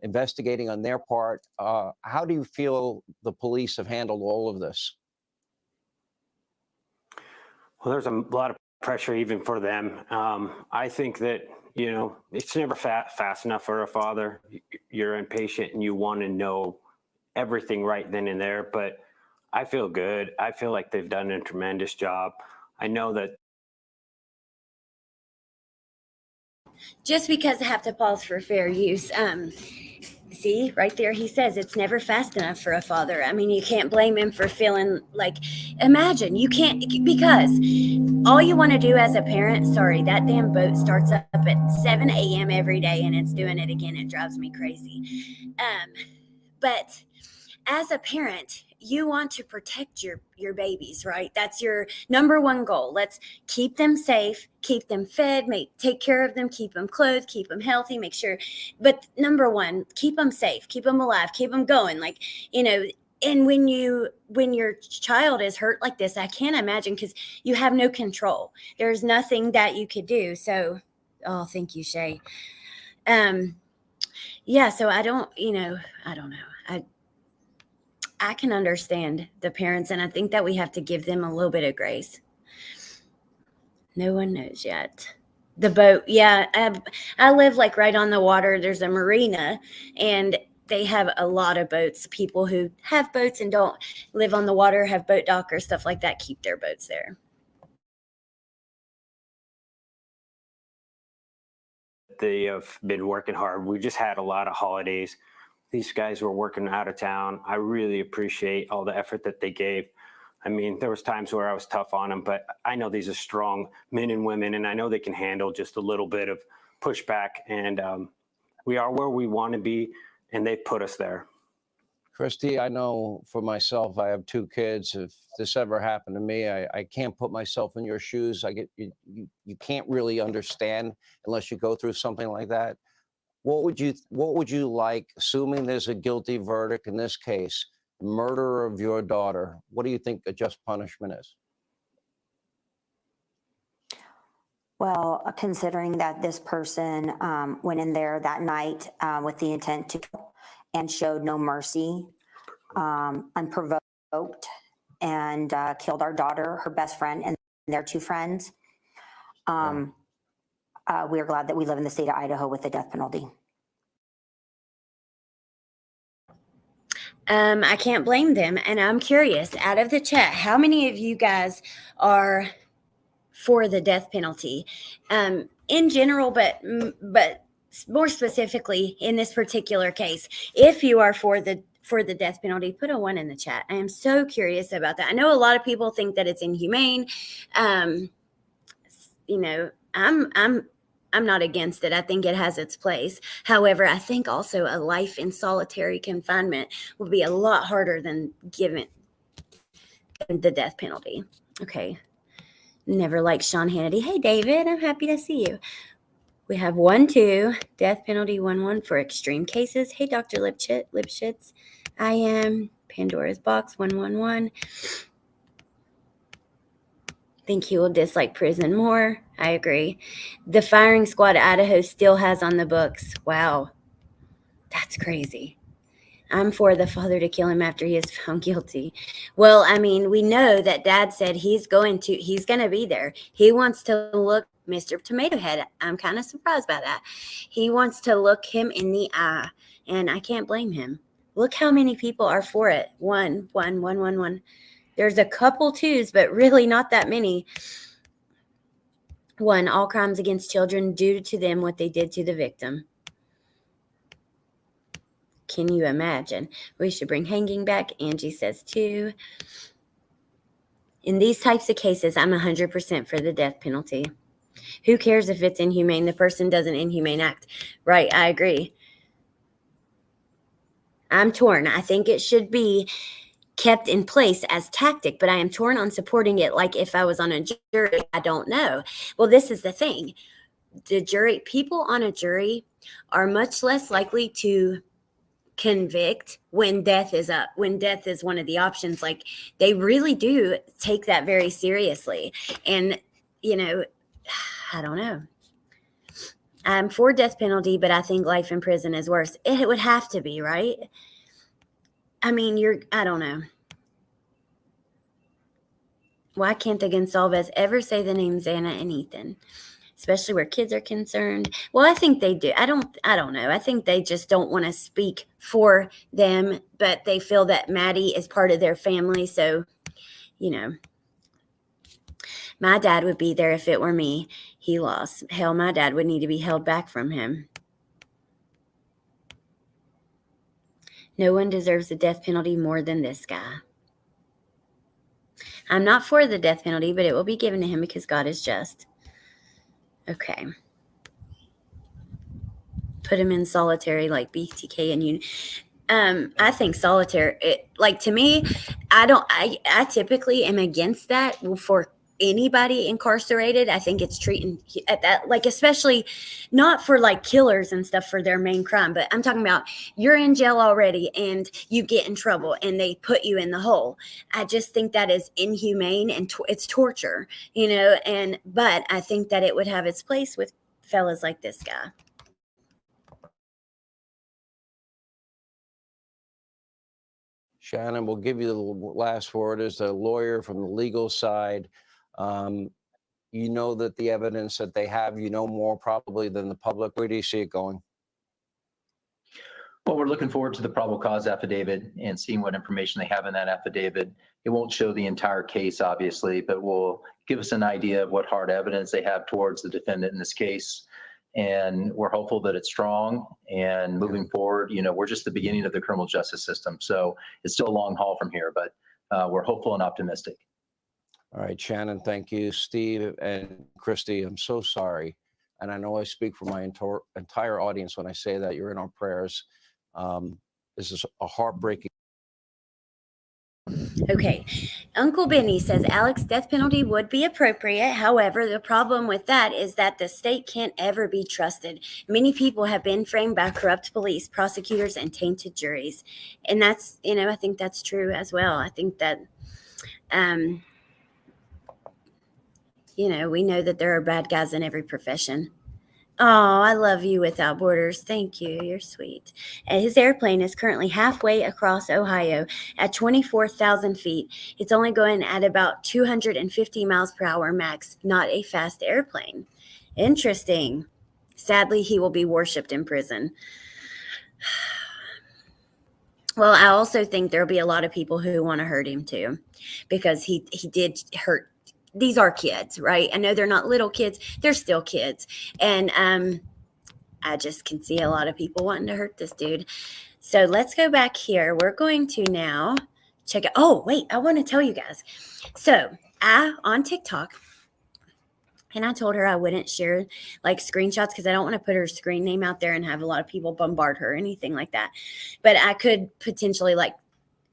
investigating on their part. How do you feel the police have handled all of this? Well, there's a lot of pressure even for them. I think that, you know, it's never fast enough for a father. You're impatient and you want to know everything right then and there, but I feel good. I feel like they've done a tremendous job. I know that. Just because I have to pause for fair use. See, right there, he says it's never fast enough for a father. I mean, you can't blame him for feeling like, imagine, you can't, because all you want to do as a parent, sorry, that damn boat starts up at 7 a.m. every day and it's doing it again. It drives me crazy. But as a parent, you want to protect your babies, right? That's your number one goal. Let's keep them safe, keep them fed, take care of them, keep them clothed, keep them healthy, make sure. But number one, keep them safe, keep them alive, keep them going. Like, you know, and when your child is hurt like this, I can't imagine, because you have no control. There's nothing that you could do. So, oh, thank you, Shay. Yeah, so I don't know. I can understand the parents, and I think that we have to give them a little bit of grace. No one knows yet. The boat, yeah. I live like right on the water. There's a marina, and they have a lot of boats. People who have boats and don't live on the water, have boat dock or stuff like that, keep their boats there. They have been working hard. We just had a lot of holidays. These guys were working out of town. I really appreciate all the effort that they gave. I mean, there was times where I was tough on them, but I know these are strong men and women, and I know they can handle just a little bit of pushback. And we are where we want to be, and they've put us there. Christy, I know for myself, I have 2 kids. If this ever happened to me, I can't put myself in your shoes. You can't really understand unless you go through something like that. What would you like, assuming there's a guilty verdict in this case, murder of your daughter? What do you think a just punishment is? Well, considering that this person went in there that night with the intent to kill and showed no mercy, unprovoked, and killed our daughter, her best friend, and their 2 friends. We are glad that we live in the state of Idaho with the death penalty. I can't blame them. And I'm curious, out of the chat, how many of you guys are for the death penalty in general, but more specifically in this particular case? If you are for the death penalty, put a 1 in the chat. I am so curious about that. I know a lot of people think that it's inhumane. You know, I'm not against it. I think it has its place. However, I think also a life in solitary confinement would be a lot harder than giving the death penalty. Okay. Never liked Sean Hannity. Hey, David, I'm happy to see you. We have 1-2, death penalty 1-1 for extreme cases. Hey, Dr. Lipschitz. I am Pandora's Box 1-1-1. Think he will dislike prison more. I agree. The firing squad Idaho still has on the books. Wow. That's crazy. I'm for the father to kill him after he is found guilty. Well, I mean, we know that Dad said he's going to be there. He wants to look Mr. Tomato Head. I'm kind of surprised by that. He wants to look him in the eye, and I can't blame him. Look how many people are for it. One. There's a couple twos, but really not that many. 1, all crimes against children due to them what they did to the victim. Can you imagine? We should bring hanging back. Angie says 2. In these types of cases, I'm 100% for the death penalty. Who cares if it's inhumane? The person does an inhumane act. Right, I agree. I'm torn. I think it should be kept in place as tactic, but I am torn on supporting it like if I was on a jury. I don't know. Well, this is the thing. People on a jury are much less likely to convict when death is one of the options. Like, they really do take that very seriously. And, I don't know. I'm for death penalty, but I think life in prison is worse. It would have to be, right? I mean, I don't know. Why can't the Gonsalves ever say the names Anna and Ethan? Especially where kids are concerned. Well, I think they do. I don't know. I think they just don't want to speak for them, but they feel that Maddie is part of their family. So, my dad would be there if it were me. He lost. Hell, my dad would need to be held back from him. No one deserves the death penalty more than this guy. I'm not for the death penalty, but it will be given to him because God is just. Okay. Put him in solitary like BTK and you. I think solitary, to me, I typically am against that for anybody incarcerated. I think it's treating at that, especially not for killers and stuff for their main crime, but I'm talking about you're in jail already and you get in trouble and they put you in the hole. I just think that is inhumane and it's torture, but I think that it would have its place with fellas like this guy. Shannon, we'll give you the last word as a lawyer from the legal side. You know that the evidence that they have, more probably than the public. Where do you see it going? Well, we're looking forward to the probable cause affidavit and seeing what information they have in that affidavit. It won't show the entire case, obviously, but will give us an idea of what hard evidence they have towards the defendant in this case. And we're hopeful that it's strong. And moving forward, we're just the beginning of the criminal justice system. So it's still a long haul from here, but we're hopeful and optimistic. All right, Shannon, thank you. Steve and Christy, I'm so sorry. And I know I speak for my entire audience when I say that you're in our prayers. This is a heartbreaking. Okay. Uncle Benny says Alex, death penalty would be appropriate. However, the problem with that is that the state can't ever be trusted. Many people have been framed by corrupt police, prosecutors, and tainted juries. And that's, I think that's true as well. I think that, we know that there are bad guys in every profession. Oh, I love you without borders. Thank you. You're sweet. And his airplane is currently halfway across Ohio at 24,000 feet. It's only going at about 250 miles per hour max, not a fast airplane. Interesting. Sadly, he will be worshipped in prison. Well, I also think there'll be a lot of people who want to hurt him too, because he did hurt. These are kids, right? I know they're not little kids. They're still kids. And I just can see a lot of people wanting to hurt this dude. So let's go back here. We're going to now check it. Oh, wait, I want to tell you guys. So on TikTok, and I told her I wouldn't share screenshots because I don't want to put her screen name out there and have a lot of people bombard her or anything like that. But I could potentially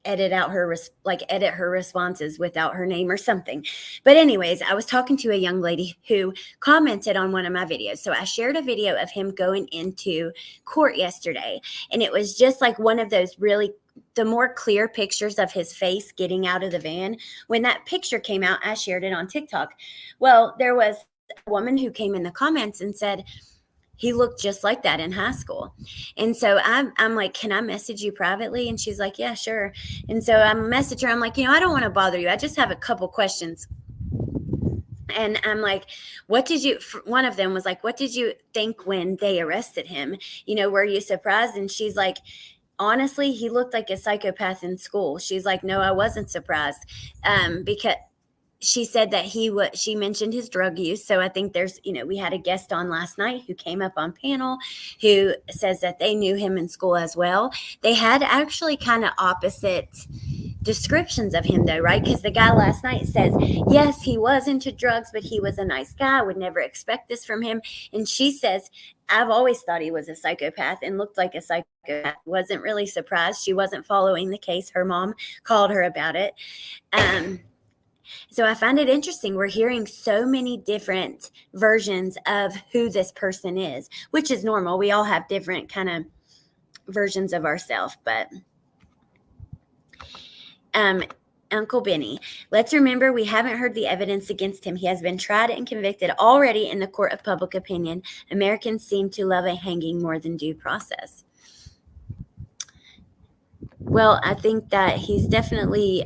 edit her responses without her name or something. But anyways, I was talking to a young lady who commented on one of my videos. So I shared a video of him going into court yesterday, and it was just like one of those really the more clear pictures of his face getting out of the van. When that picture came out, I shared it on TikTok. Well, there was a woman who came in the comments and said, he looked just like that in high school. And so I'm like, can I message you privately? And she's like, yeah, sure. And so I message her. I'm like, I don't want to bother you. I just have a couple questions. And I'm like, one of them was like, what did you think when they arrested him? Were you surprised? And she's like, honestly, he looked like a psychopath in school. She's like, no, I wasn't surprised. Because she said that she mentioned his drug use. So I think we had a guest on last night who came up on panel who says that they knew him in school as well. They had actually kind of opposite descriptions of him though, right? Because the guy last night says, yes, he was into drugs, but he was a nice guy. I would never expect this from him. And she says, I've always thought he was a psychopath and looked like a psychopath. Wasn't really surprised. She wasn't following the case. Her mom called her about it. So I find it interesting. We're hearing so many different versions of who this person is, which is normal. We all have different kind of versions of ourselves, but Uncle Benny, let's remember we haven't heard the evidence against him. He has been tried and convicted already in the court of public opinion. Americans seem to love a hanging more than due process. Well, I think that he's definitely,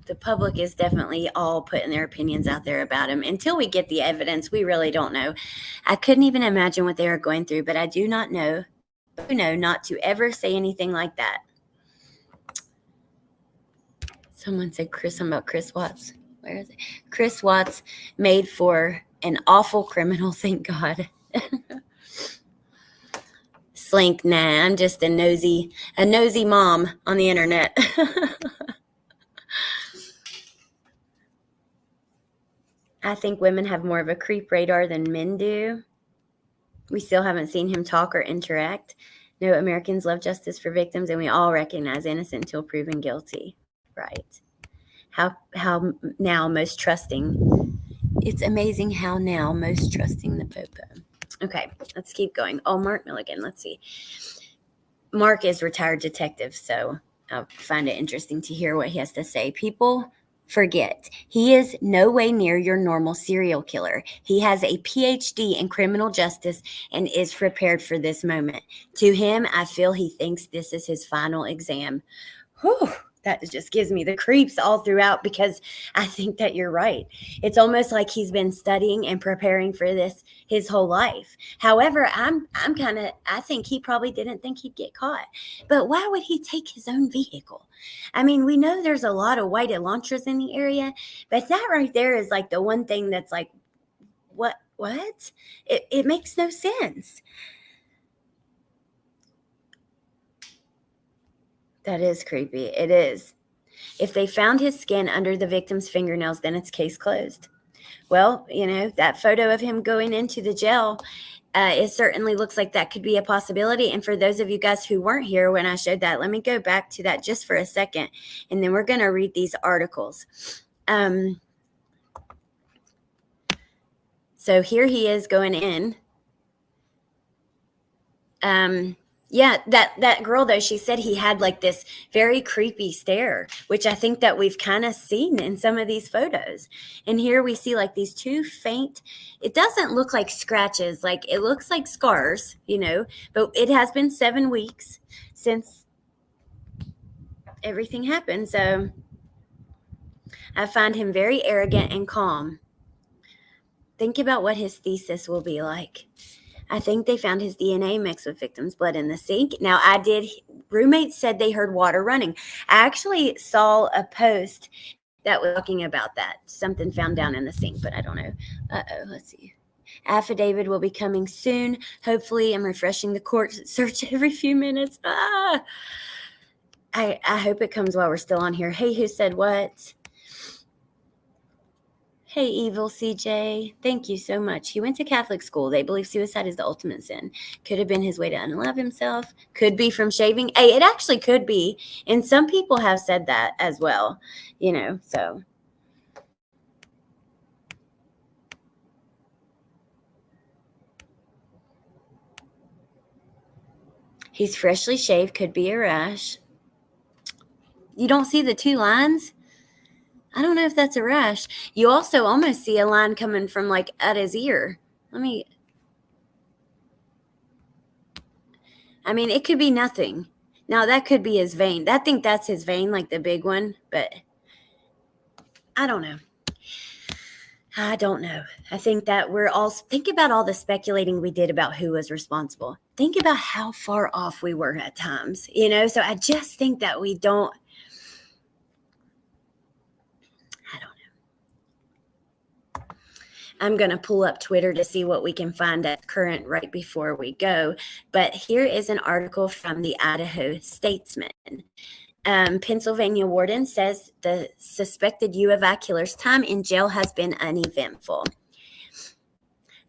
the public is definitely all putting their opinions out there about him. Until we get the evidence, we really don't know. I couldn't even imagine what they are going through, but I do not know not to ever say anything like that. Someone said something about Chris Watts. Where is it? Chris Watts made for an awful criminal, thank God. Slink, nah, I'm just a nosy mom on the internet. I think women have more of a creep radar than men do. We still haven't seen him talk or interact. No, Americans love justice for victims, and we all recognize innocent until proven guilty. Right. How now most trusting. It's amazing how now most trusting the Popo. Okay, let's keep going. Oh, Mark Milligan. Let's see. Mark is retired detective, so I find it interesting to hear what he has to say. People forget he is no way near your normal serial killer. He has a PhD in criminal justice and is prepared for this moment. To him, I feel he thinks this is his final exam. Whew. That just gives me the creeps all throughout because I think that you're right. It's almost like he's been studying and preparing for this his whole life. However, I think he probably didn't think he'd get caught. But why would he take his own vehicle? I mean, we know there's a lot of white Elantras in the area, but that right there is like the one thing that's like, what? It makes no sense. That is creepy. It is. If they found his skin under the victim's fingernails, then it's case closed. Well, that photo of him going into the jail, it certainly looks like that could be a possibility. And for those of you guys who weren't here when I showed that, let me go back to that just for a second, and then we're going to read these articles. So here he is going in. Yeah, that girl, though, she said he had like this very creepy stare, which I think that we've kind of seen in some of these photos. And here we see like these two faint, it doesn't look like scratches, like it looks like scars, but it has been 7 weeks since everything happened. So I find him very arrogant and calm. Think about what his thesis will be like. I think they found his DNA mixed with victims' blood in the sink. Now, roommates said they heard water running. I actually saw a post that was talking about that. Something found down in the sink, but I don't know. Let's see. Affidavit will be coming soon. Hopefully, I'm refreshing the court search every few minutes. I hope it comes while we're still on here. Hey, who said what? Hey, evil CJ. Thank you so much. He went to Catholic school. They believe suicide is the ultimate sin. Could have been his way to unalive himself. Could be from shaving. Hey, it actually could be. And some people have said that as well, so. He's freshly shaved. Could be a rash. You don't see the 2 lines? I don't know if that's a rash. You also almost see a line coming from like at his ear. It could be nothing. Now that could be his vein. I think that's his vein, like the big one, but I don't know. I don't know. I think that think about all the speculating we did about who was responsible. Think about how far off we were at times, so I just think that we don't. I'm going to pull up Twitter to see what we can find at current right before we go. But here is an article from the Idaho Statesman. Pennsylvania warden says the suspected U of I killer's time in jail has been uneventful.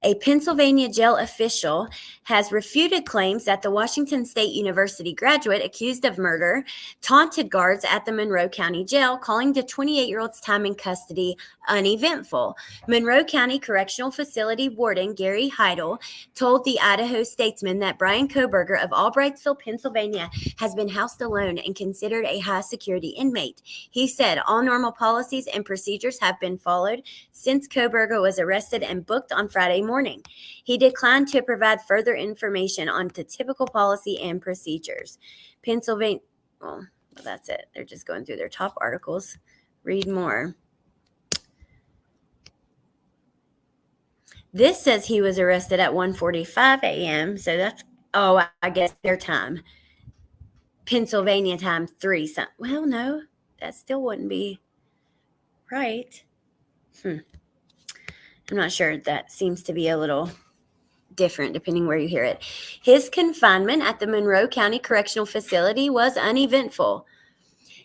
A Pennsylvania jail official has refuted claims that the Washington State University graduate accused of murder taunted guards at the Monroe County Jail, calling the 28-year-old's time in custody uneventful. Monroe County Correctional Facility Warden Gary Heidel told the Idaho Statesman that Bryan Kohberger of Albrightsville, Pennsylvania, has been housed alone and considered a high-security inmate. He said all normal policies and procedures have been followed since Kohberger was arrested and booked on Friday morning. He declined to provide further information on the typical policy and procedures. Pennsylvania, well, that's it. They're just going through their top articles. Read more. This says he was arrested at 1:45 a.m. So that's, I guess their time. Pennsylvania time, 3 something. Well, no, that still wouldn't be right. I'm not sure. That seems to be a little different depending where you hear it. His confinement at the Monroe County Correctional Facility was uneventful.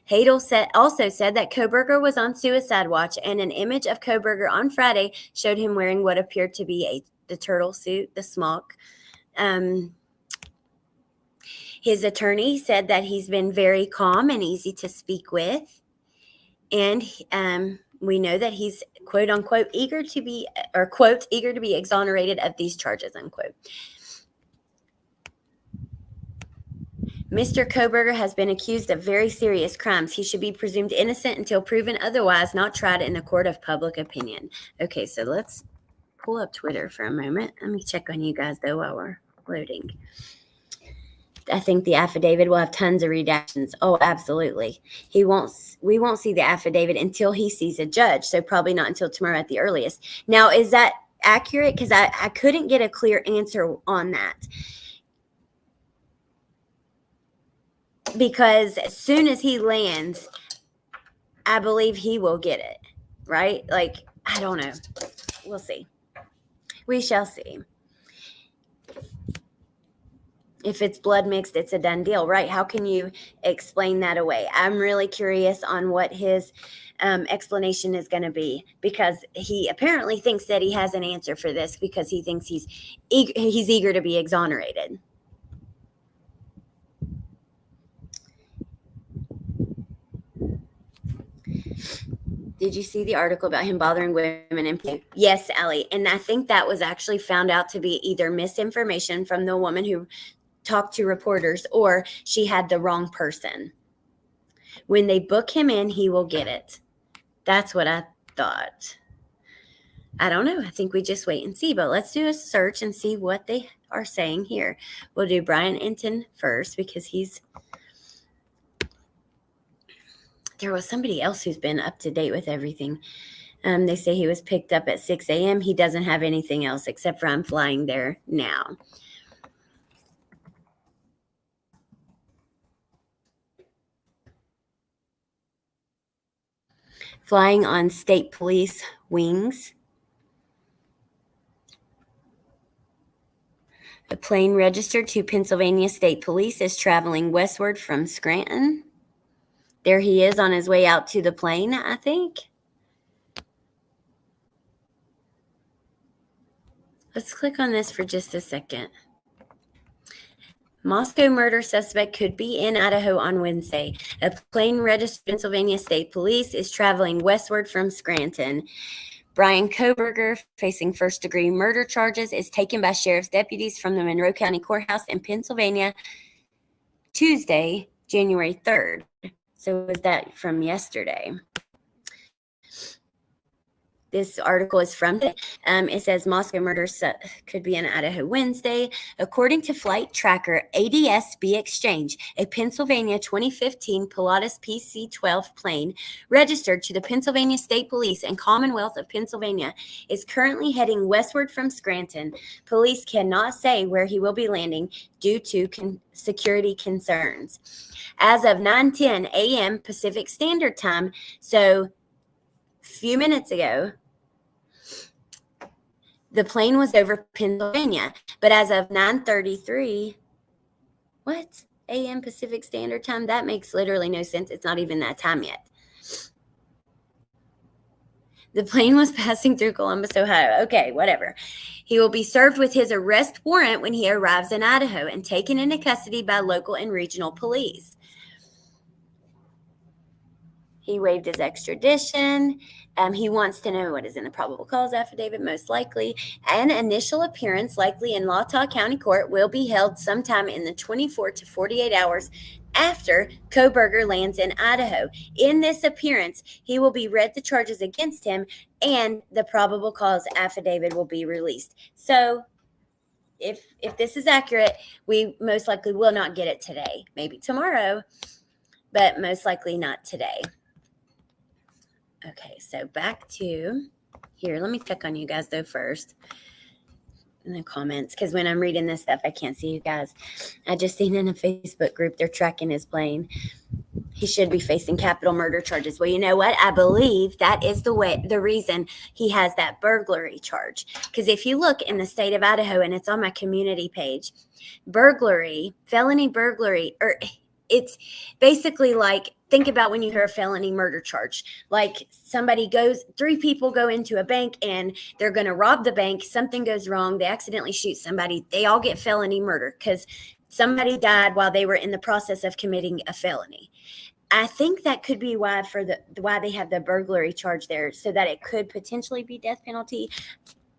Heidel also said that Kohberger was on suicide watch, and an image of Kohberger on Friday showed him wearing what appeared to be the turtle suit, the smock. His attorney said that he's been very calm and easy to speak with, and we know that he's quote unquote eager to be exonerated of these charges, unquote. Mr. Kohberger has been accused of very serious crimes. He should be presumed innocent until proven otherwise, not tried in a court of public opinion. Okay, so let's pull up Twitter for a moment. Let me check on you guys, though, while we're loading. I think the affidavit will have tons of redactions. Oh, absolutely. We won't see the affidavit until he sees a judge, so probably not until tomorrow at the earliest. Now, is that accurate? Because I couldn't get a clear answer on that. Because as soon as he lands, I believe he will get it, right? Like, I don't know. We'll see. We shall see. If it's blood mixed, it's a done deal, right? How can you explain that away? I'm really curious on what his explanation is going to be, because he apparently thinks that he has an answer for this because he thinks he's eager to be exonerated. Did you see the article about him bothering women in Yes, Allie. And I think that was actually found out to be either misinformation from the woman who talked to reporters, or she had the wrong person. When they book him in, he will get it. That's what I thought. I don't know. I think we just wait and see, but let's do a search and see what they are saying here. We'll do Bryan Enton first because there was somebody else who's been up to date with everything. They say he was picked up at 6 a.m. He doesn't have anything else except for I'm flying there now. Flying on state police wings. A plane registered to Pennsylvania State Police is traveling westward from Scranton. There he is on his way out to the plane, I think. Let's click on this for just a second. Moscow murder suspect could be in Idaho on Wednesday. A plane registered Pennsylvania State Police is traveling westward from Scranton. Bryan Kohberger, facing first-degree murder charges, is taken by sheriff's deputies from the Monroe County Courthouse in Pennsylvania Tuesday, January 3rd. So was that from yesterday? This article is from it says Moscow murder could be in Idaho Wednesday. According to flight tracker ADS-B Exchange, a Pennsylvania 2015 Pilatus PC-12 plane registered to the Pennsylvania State Police and Commonwealth of Pennsylvania is currently heading westward from Scranton. Police cannot say where he will be landing due to security concerns. As of 9:10 a.m. Pacific Standard Time, so few minutes ago, the plane was over Pennsylvania, but as of 9:33, a.m. Pacific Standard Time? That makes literally no sense. It's not even that time yet. The plane was passing through Columbus, Ohio. Okay, whatever. He will be served with his arrest warrant when he arrives in Idaho and taken into custody by local and regional police. He waived his extradition. He wants to know what is in the probable cause affidavit, most likely. An initial appearance, likely in Latah County Court, will be held sometime in the 24 to 48 hours after Kohberger lands in Idaho. In this appearance, he will be read the charges against him, and the probable cause affidavit will be released. So if this is accurate, we most likely will not get it today. Maybe tomorrow, but most likely not today. Okay, so back to here. Let me check on you guys, though, first in the comments, because when I'm reading this stuff, I can't see you guys. I just seen in a Facebook group they're tracking his plane. He should be facing capital murder charges. Well, you know what? I believe that is the reason he has that burglary charge. Because if you look in the state of Idaho, and it's on my community page, felony burglary, or it's basically like, think about when you hear a felony murder charge. Like three people go into a bank and they're going to rob the bank. Something goes wrong. They accidentally shoot somebody. They all get felony murder because somebody died while they were in the process of committing a felony. I think that could be why they have the burglary charge there, so that it could potentially be death penalty.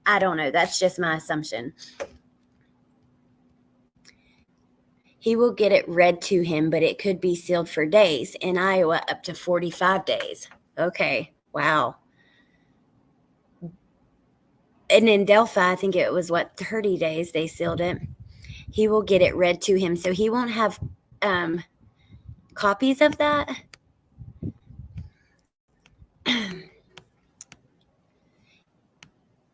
I don't know. That's just my assumption. He will get it read to him, but it could be sealed for days. In Iowa, up to 45 days. Okay. Wow. And in Delphi, I think it was 30 days they sealed it. He will get it read to him. So he won't have copies of that.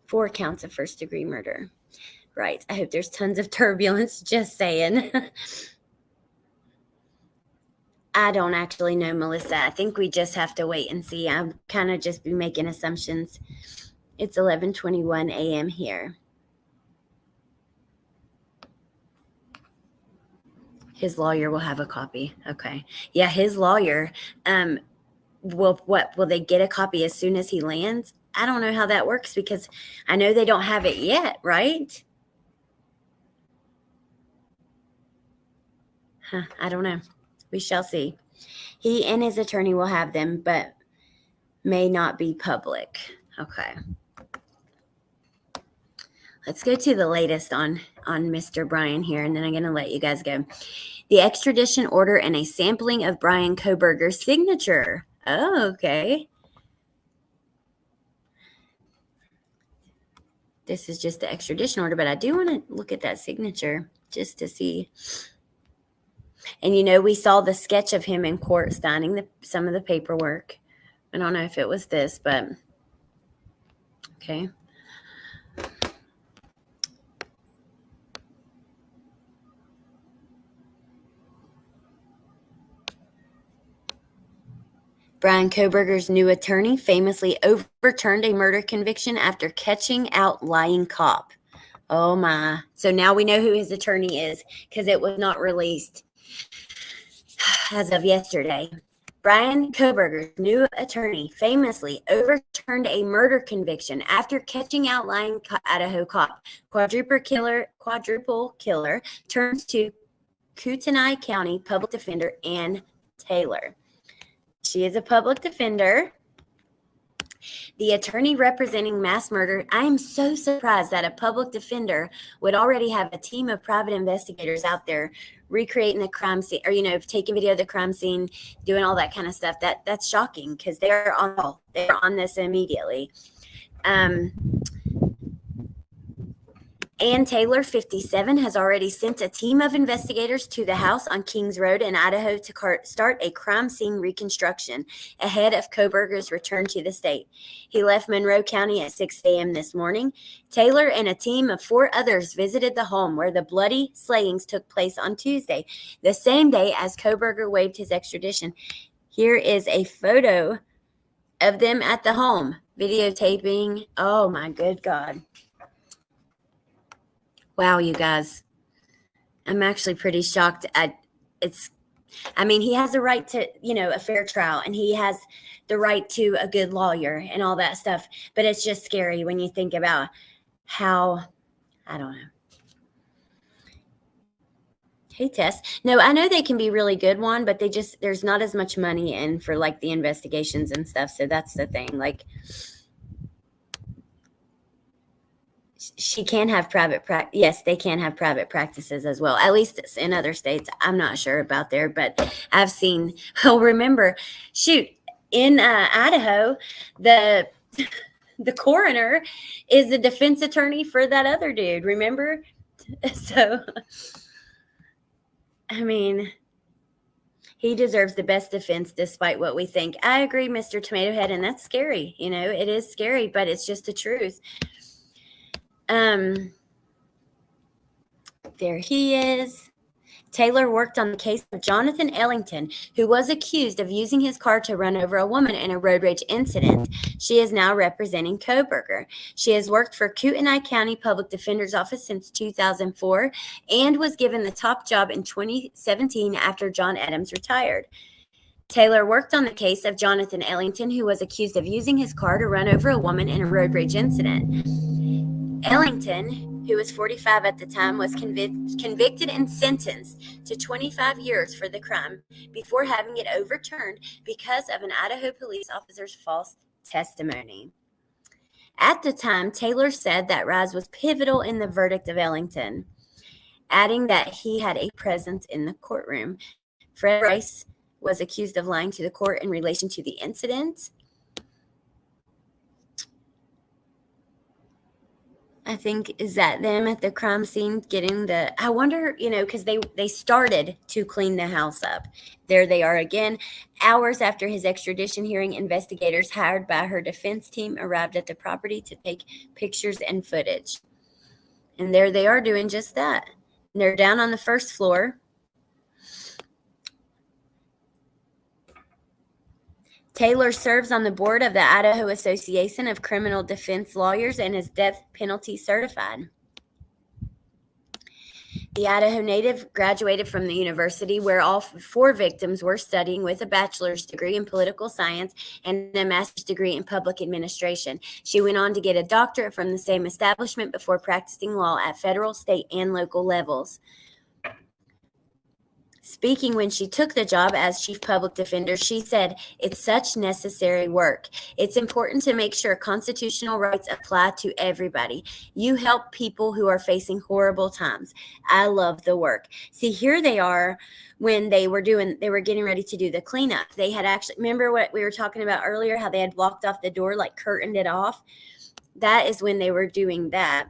4 counts of first-degree murder. Right. I hope there's tons of turbulence. Just saying. I don't actually know, Melissa. I think we just have to wait and see. I'm kind of just be making assumptions. It's 11:21 a.m. here. His lawyer will have a copy. Okay. Yeah, his lawyer will they get a copy as soon as he lands? I don't know how that works because I know they don't have it yet, right? I don't know. We shall see. He and his attorney will have them, but may not be public. Okay. Let's go to the latest on Mr. Bryan here, and then I'm going to let you guys go. The extradition order and a sampling of Bryan Kohberger's signature. Oh, okay. This is just the extradition order, but I do want to look at that signature just to see. And, we saw the sketch of him in court signing some of the paperwork. I don't know if it was this, but okay. Bryan Kohberger's new attorney famously overturned a murder conviction after catching out lying cop. Oh, my. So now we know who his attorney is because it was not released as of yesterday. Bryan Kohberger's new attorney famously overturned a murder conviction after catching outlying Idaho cop. Quadruple killer turns to Kootenai County Public Defender Ann Taylor. She is a public defender. The attorney representing mass murder. I am so surprised that a public defender would already have a team of private investigators out there recreating the crime scene, or taking video of the crime scene, doing all that kind of stuff. That's shocking because they're on this immediately. Ann Taylor, 57, has already sent a team of investigators to the house on Kings Road in Idaho to start a crime scene reconstruction ahead of Kohberger's return to the state. He left Monroe County at 6 a.m. this morning. Taylor and a team of 4 others visited the home where the bloody slayings took place on Tuesday, the same day as Kohberger waived his extradition. Here is a photo of them at the home, videotaping. Oh, my good God. Wow, you guys. I'm actually pretty shocked he has a right to, a fair trial, and he has the right to a good lawyer and all that stuff. But it's just scary when you think about how, I don't know. Hey, Tess. No, I know they can be really good, Juan, but there's not as much money in for like the investigations and stuff. So that's the thing. Like, she can have private practice. Yes, they can have private practices as well. At least in other states. I'm not sure about there, but I've seen. Oh, remember, in Idaho, the coroner is the defense attorney for that other dude. Remember? So, I mean, he deserves the best defense despite what we think. I agree, Mr. Tomato Head, and that's scary. It is scary, but it's just the truth. There he is. Taylor worked on the case of Jonathan Ellington, who was accused of using his car to run over a woman in a road rage incident. She is now representing Kohberger. She has worked for Kootenai County Public Defender's Office since 2004 and was given the top job in 2017 after John Adams retired. Taylor worked on the case of Jonathan Ellington, who was accused of using his car to run over a woman in a road rage incident. Ellington, who was 45 at the time, was convicted and sentenced to 25 years for the crime before having it overturned because of an Idaho police officer's false testimony. At the time, Taylor said that Rise was pivotal in the verdict of Ellington, adding that he had a presence in the courtroom. Fred Rice was accused of lying to the court in relation to the incident. I think, is that them at the crime scene getting I wonder, because they started to clean the house up. There they are again. Hours after his extradition hearing, investigators hired by her defense team arrived at the property to take pictures and footage. And there they are doing just that. And they're down on the first floor. Taylor serves on the board of the Idaho Association of Criminal Defense Lawyers and is death penalty certified. The Idaho native graduated from the university where all 4 victims were studying with a bachelor's degree in political science and a master's degree in public administration. She went on to get a doctorate from the same establishment before practicing law at federal, state, and local levels. Speaking when she took the job as chief public defender, she said, "It's such necessary work. It's important to make sure constitutional rights apply to everybody. You help people who are facing horrible times. I love the work." See, here they are when they were getting ready to do the cleanup. They had actually, remember what we were talking about earlier, how they had blocked off the door, like curtained it off? That is when they were doing that.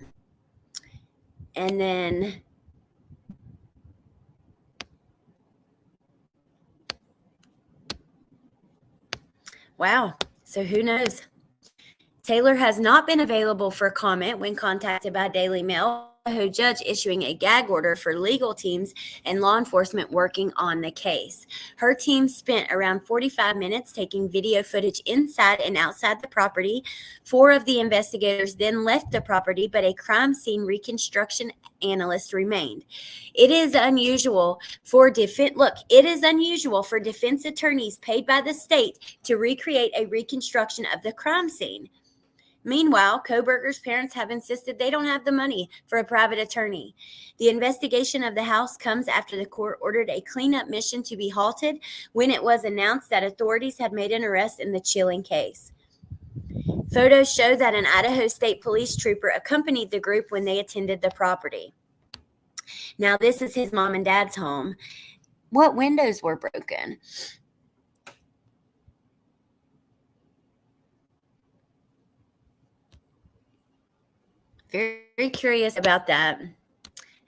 And then wow. So who knows? Taylor has not been available for comment when contacted by Daily Mail. Idaho judge issuing a gag order for legal teams and law enforcement working on the case. Her team spent around 45 minutes taking video footage inside and outside the property. 4 of the investigators then left the property, but a crime scene reconstruction analyst remained. It is unusual for defense attorneys paid by the state to recreate a reconstruction of the crime scene. Meanwhile, Kohberger's parents have insisted they don't have the money for a private attorney. The investigation of the house comes after the court ordered a cleanup mission to be halted when it was announced that authorities had made an arrest in the chilling case. Photos show that an Idaho State Police trooper accompanied the group when they attended the property. Now, this is his mom and dad's home. What windows were broken? Very curious about that.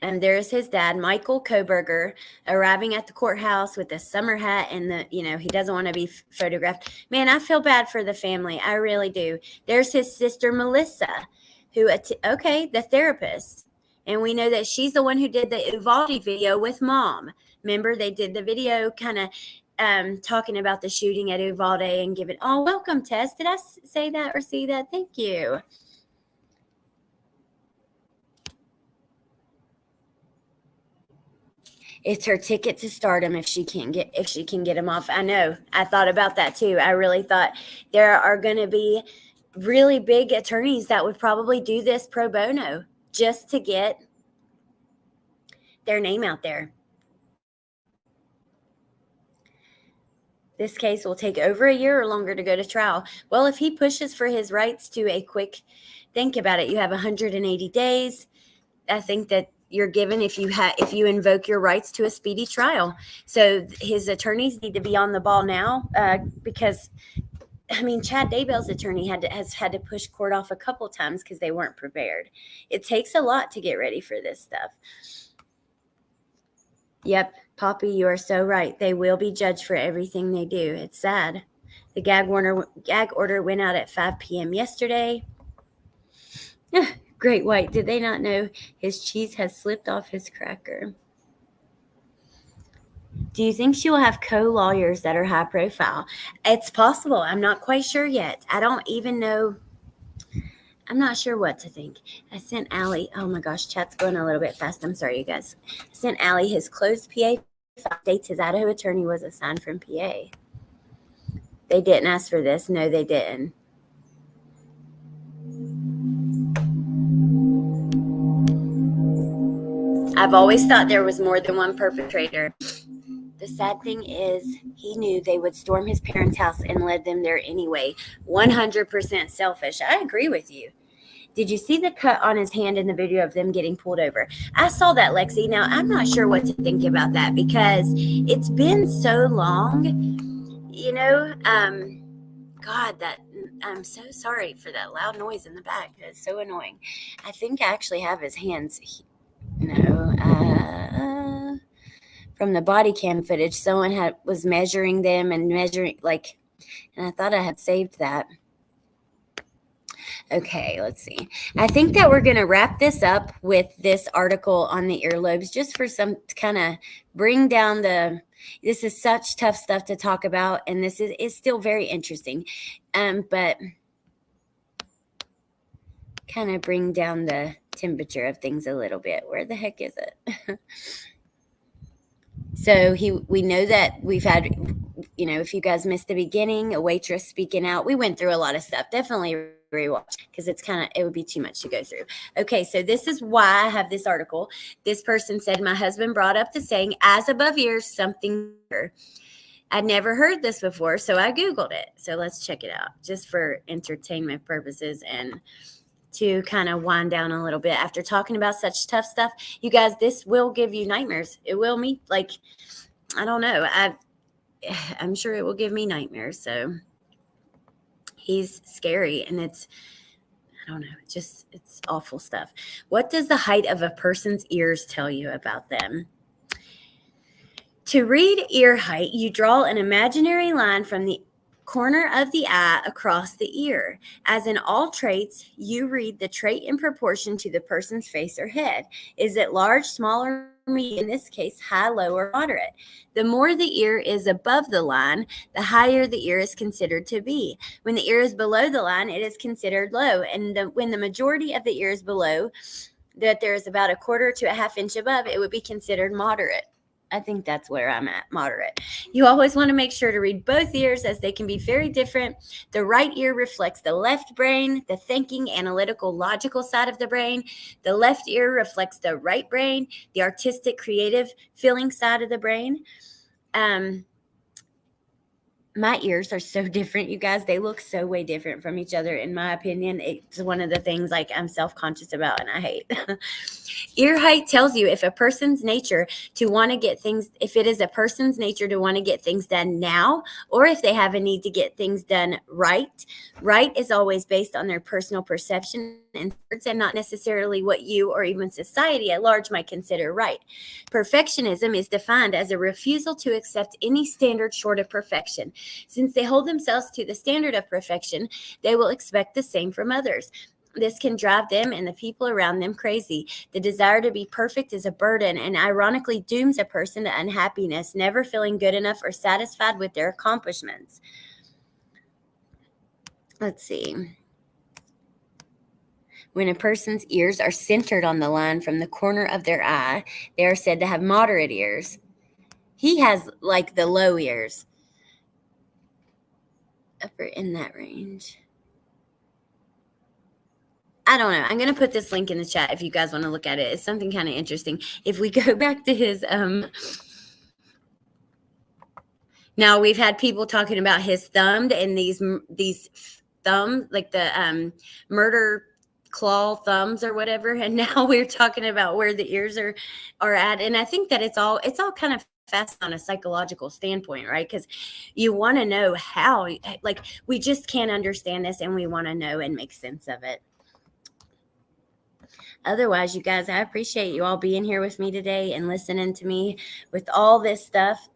And there's his dad, Michael Kohberger, arriving at the courthouse with a summer hat and he doesn't want to be photographed. Man, I feel bad for the family. I really do. There's his sister, Melissa, the therapist. And we know that she's the one who did the Uvalde video with Mom. Remember, they did the video kind of talking about the shooting at Uvalde and giving, oh, welcome, Tess. Did I say that or see that? Thank you. It's her ticket to stardom if she can get him off. I know. I thought about that too. I really thought there are going to be really big attorneys that would probably do this pro bono just to get their name out there. This case will take over a year or longer to go to trial. Well, if he pushes for his rights to a quick, think about it. You have 180 days. I think that you're given if you invoke your rights to a speedy trial. So his attorneys need to be on the ball now because, I mean, Chad Daybell's attorney has had to push court off a couple times because they weren't prepared. It takes a lot to get ready for this stuff. Yep, Poppy, you are so right. They will be judged for everything they do. It's sad. The gag order went out at 5 p.m. yesterday. Great White, did they not know his cheese has slipped off his cracker? Do you think she will have co-lawyers that are high profile? It's possible. I'm not quite sure yet. I don't even know. I'm not sure what to think. I sent Allie. Oh my gosh, chat's going a little bit fast. I'm sorry, you guys. I sent Allie his closed PA dates. His Idaho attorney was assigned from PA. They didn't ask for this. No, they didn't. I've always thought there was more than one perpetrator. The sad thing is he knew they would storm his parents' house and led them there anyway. 100% selfish. I agree with you. Did you see the cut on his hand in the video of them getting pulled over? I saw that, Lexi. Now, I'm not sure what to think about that because it's been so long, God, that I'm so sorry for that loud noise in the back. That's so annoying. I think I actually have his hands. From the body cam footage, someone was measuring them and and I thought I had saved that. Okay, let's see. I think that we're going to wrap this up with this article on the earlobes just for some kind of bring down this is such tough stuff to talk about, and this is still very interesting, but kind of bring down the temperature of things a little bit. Where the heck is it? So we know that we've had, if you guys missed the beginning, a waitress speaking out. We went through a lot of stuff. Definitely rewatch because it would be too much to go through. Okay, so this is why I have this article. This person said, my husband brought up the saying, as above ears, something better. I'd never heard this before, so I Googled it. So let's check it out just for entertainment purposes and to kind of wind down a little bit after talking about such tough stuff. You guys, this will give you nightmares. It will I don't know. I'm sure it will give me nightmares. So he's scary and I don't know. It's awful stuff. What does the height of a person's ears tell you about them? To read ear height, you draw an imaginary line from the corner of the eye across the ear. As in all traits, you read the trait in proportion to the person's face or head. Is it large, small, or medium? In this case, high, low, or moderate. The more the ear is above the line, the higher the ear is considered to be. When the ear is below the line, it is considered low. And when the majority of the ear is below, that there is about a quarter to a half inch above, it would be considered moderate. I think that's where I'm at, moderate. You always want to make sure to read both ears as they can be very different. The right ear reflects the left brain, the thinking, analytical, logical side of the brain. The left ear reflects the right brain, the artistic, creative, feeling side of the brain. My ears are so different, you guys. They look so way different from each other, in my opinion. It's one of the things like I'm self-conscious about and I hate. Ear height tells you if a person's nature to want to get things, if it is a person's nature to want to get things done now, or if they have a need to get things done right. Right is always based on their personal perception and not necessarily what you or even society at large might consider right. Perfectionism is defined as a refusal to accept any standard short of perfection. Since they hold themselves to the standard of perfection, they will expect the same from others. This can drive them and the people around them crazy. The desire to be perfect is a burden and ironically dooms a person to unhappiness, never feeling good enough or satisfied with their accomplishments. Let's see. When a person's ears are centered on the line from the corner of their eye, they are said to have moderate ears. He has like the low ears. Upper in that range. I don't know. I'm going to put this link in the chat if you guys want to look at it. It's something kind of interesting. If we go back to his, now we've had people talking about his thumb and these thumbs, like the murder claw thumbs or whatever. And now we're talking about where the ears are at. And I think that it's all kind of fast on a psychological standpoint, right? Because you want to know how, like, we just can't understand this and we want to know and make sense of it. Otherwise, you guys, I appreciate you all being here with me today and listening to me with all this stuff.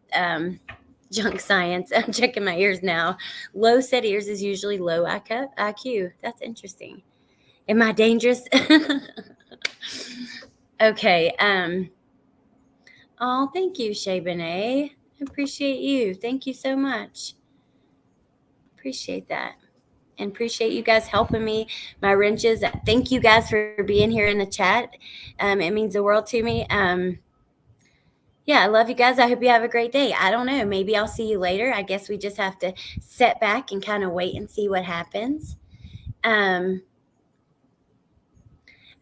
Junk science. I'm checking my ears now. Low set ears is usually low IQ. That's interesting. Am I dangerous? Okay. Oh, thank you, Shay Benet. I appreciate you. Thank you so much. Appreciate that. And appreciate you guys helping me. My wrenches. Thank you guys for being here in the chat. It means the world to me. Yeah, I love you guys. I hope you have a great day. I don't know. Maybe I'll see you later. I guess we just have to sit back and kind of wait and see what happens.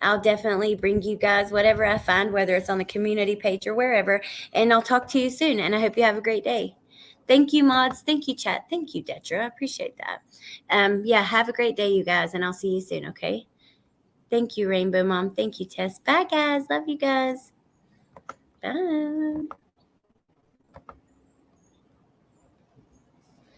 I'll definitely bring you guys whatever I find, whether it's on the community page or wherever, and I'll talk to you soon, and I hope you have a great day. Thank you, mods. Thank you, chat. Thank you, Detra. I appreciate that. Yeah, have a great day, you guys, and I'll see you soon, okay? Thank you, Rainbow Mom. Thank you, Tess. Bye, guys. Love you guys. Bye.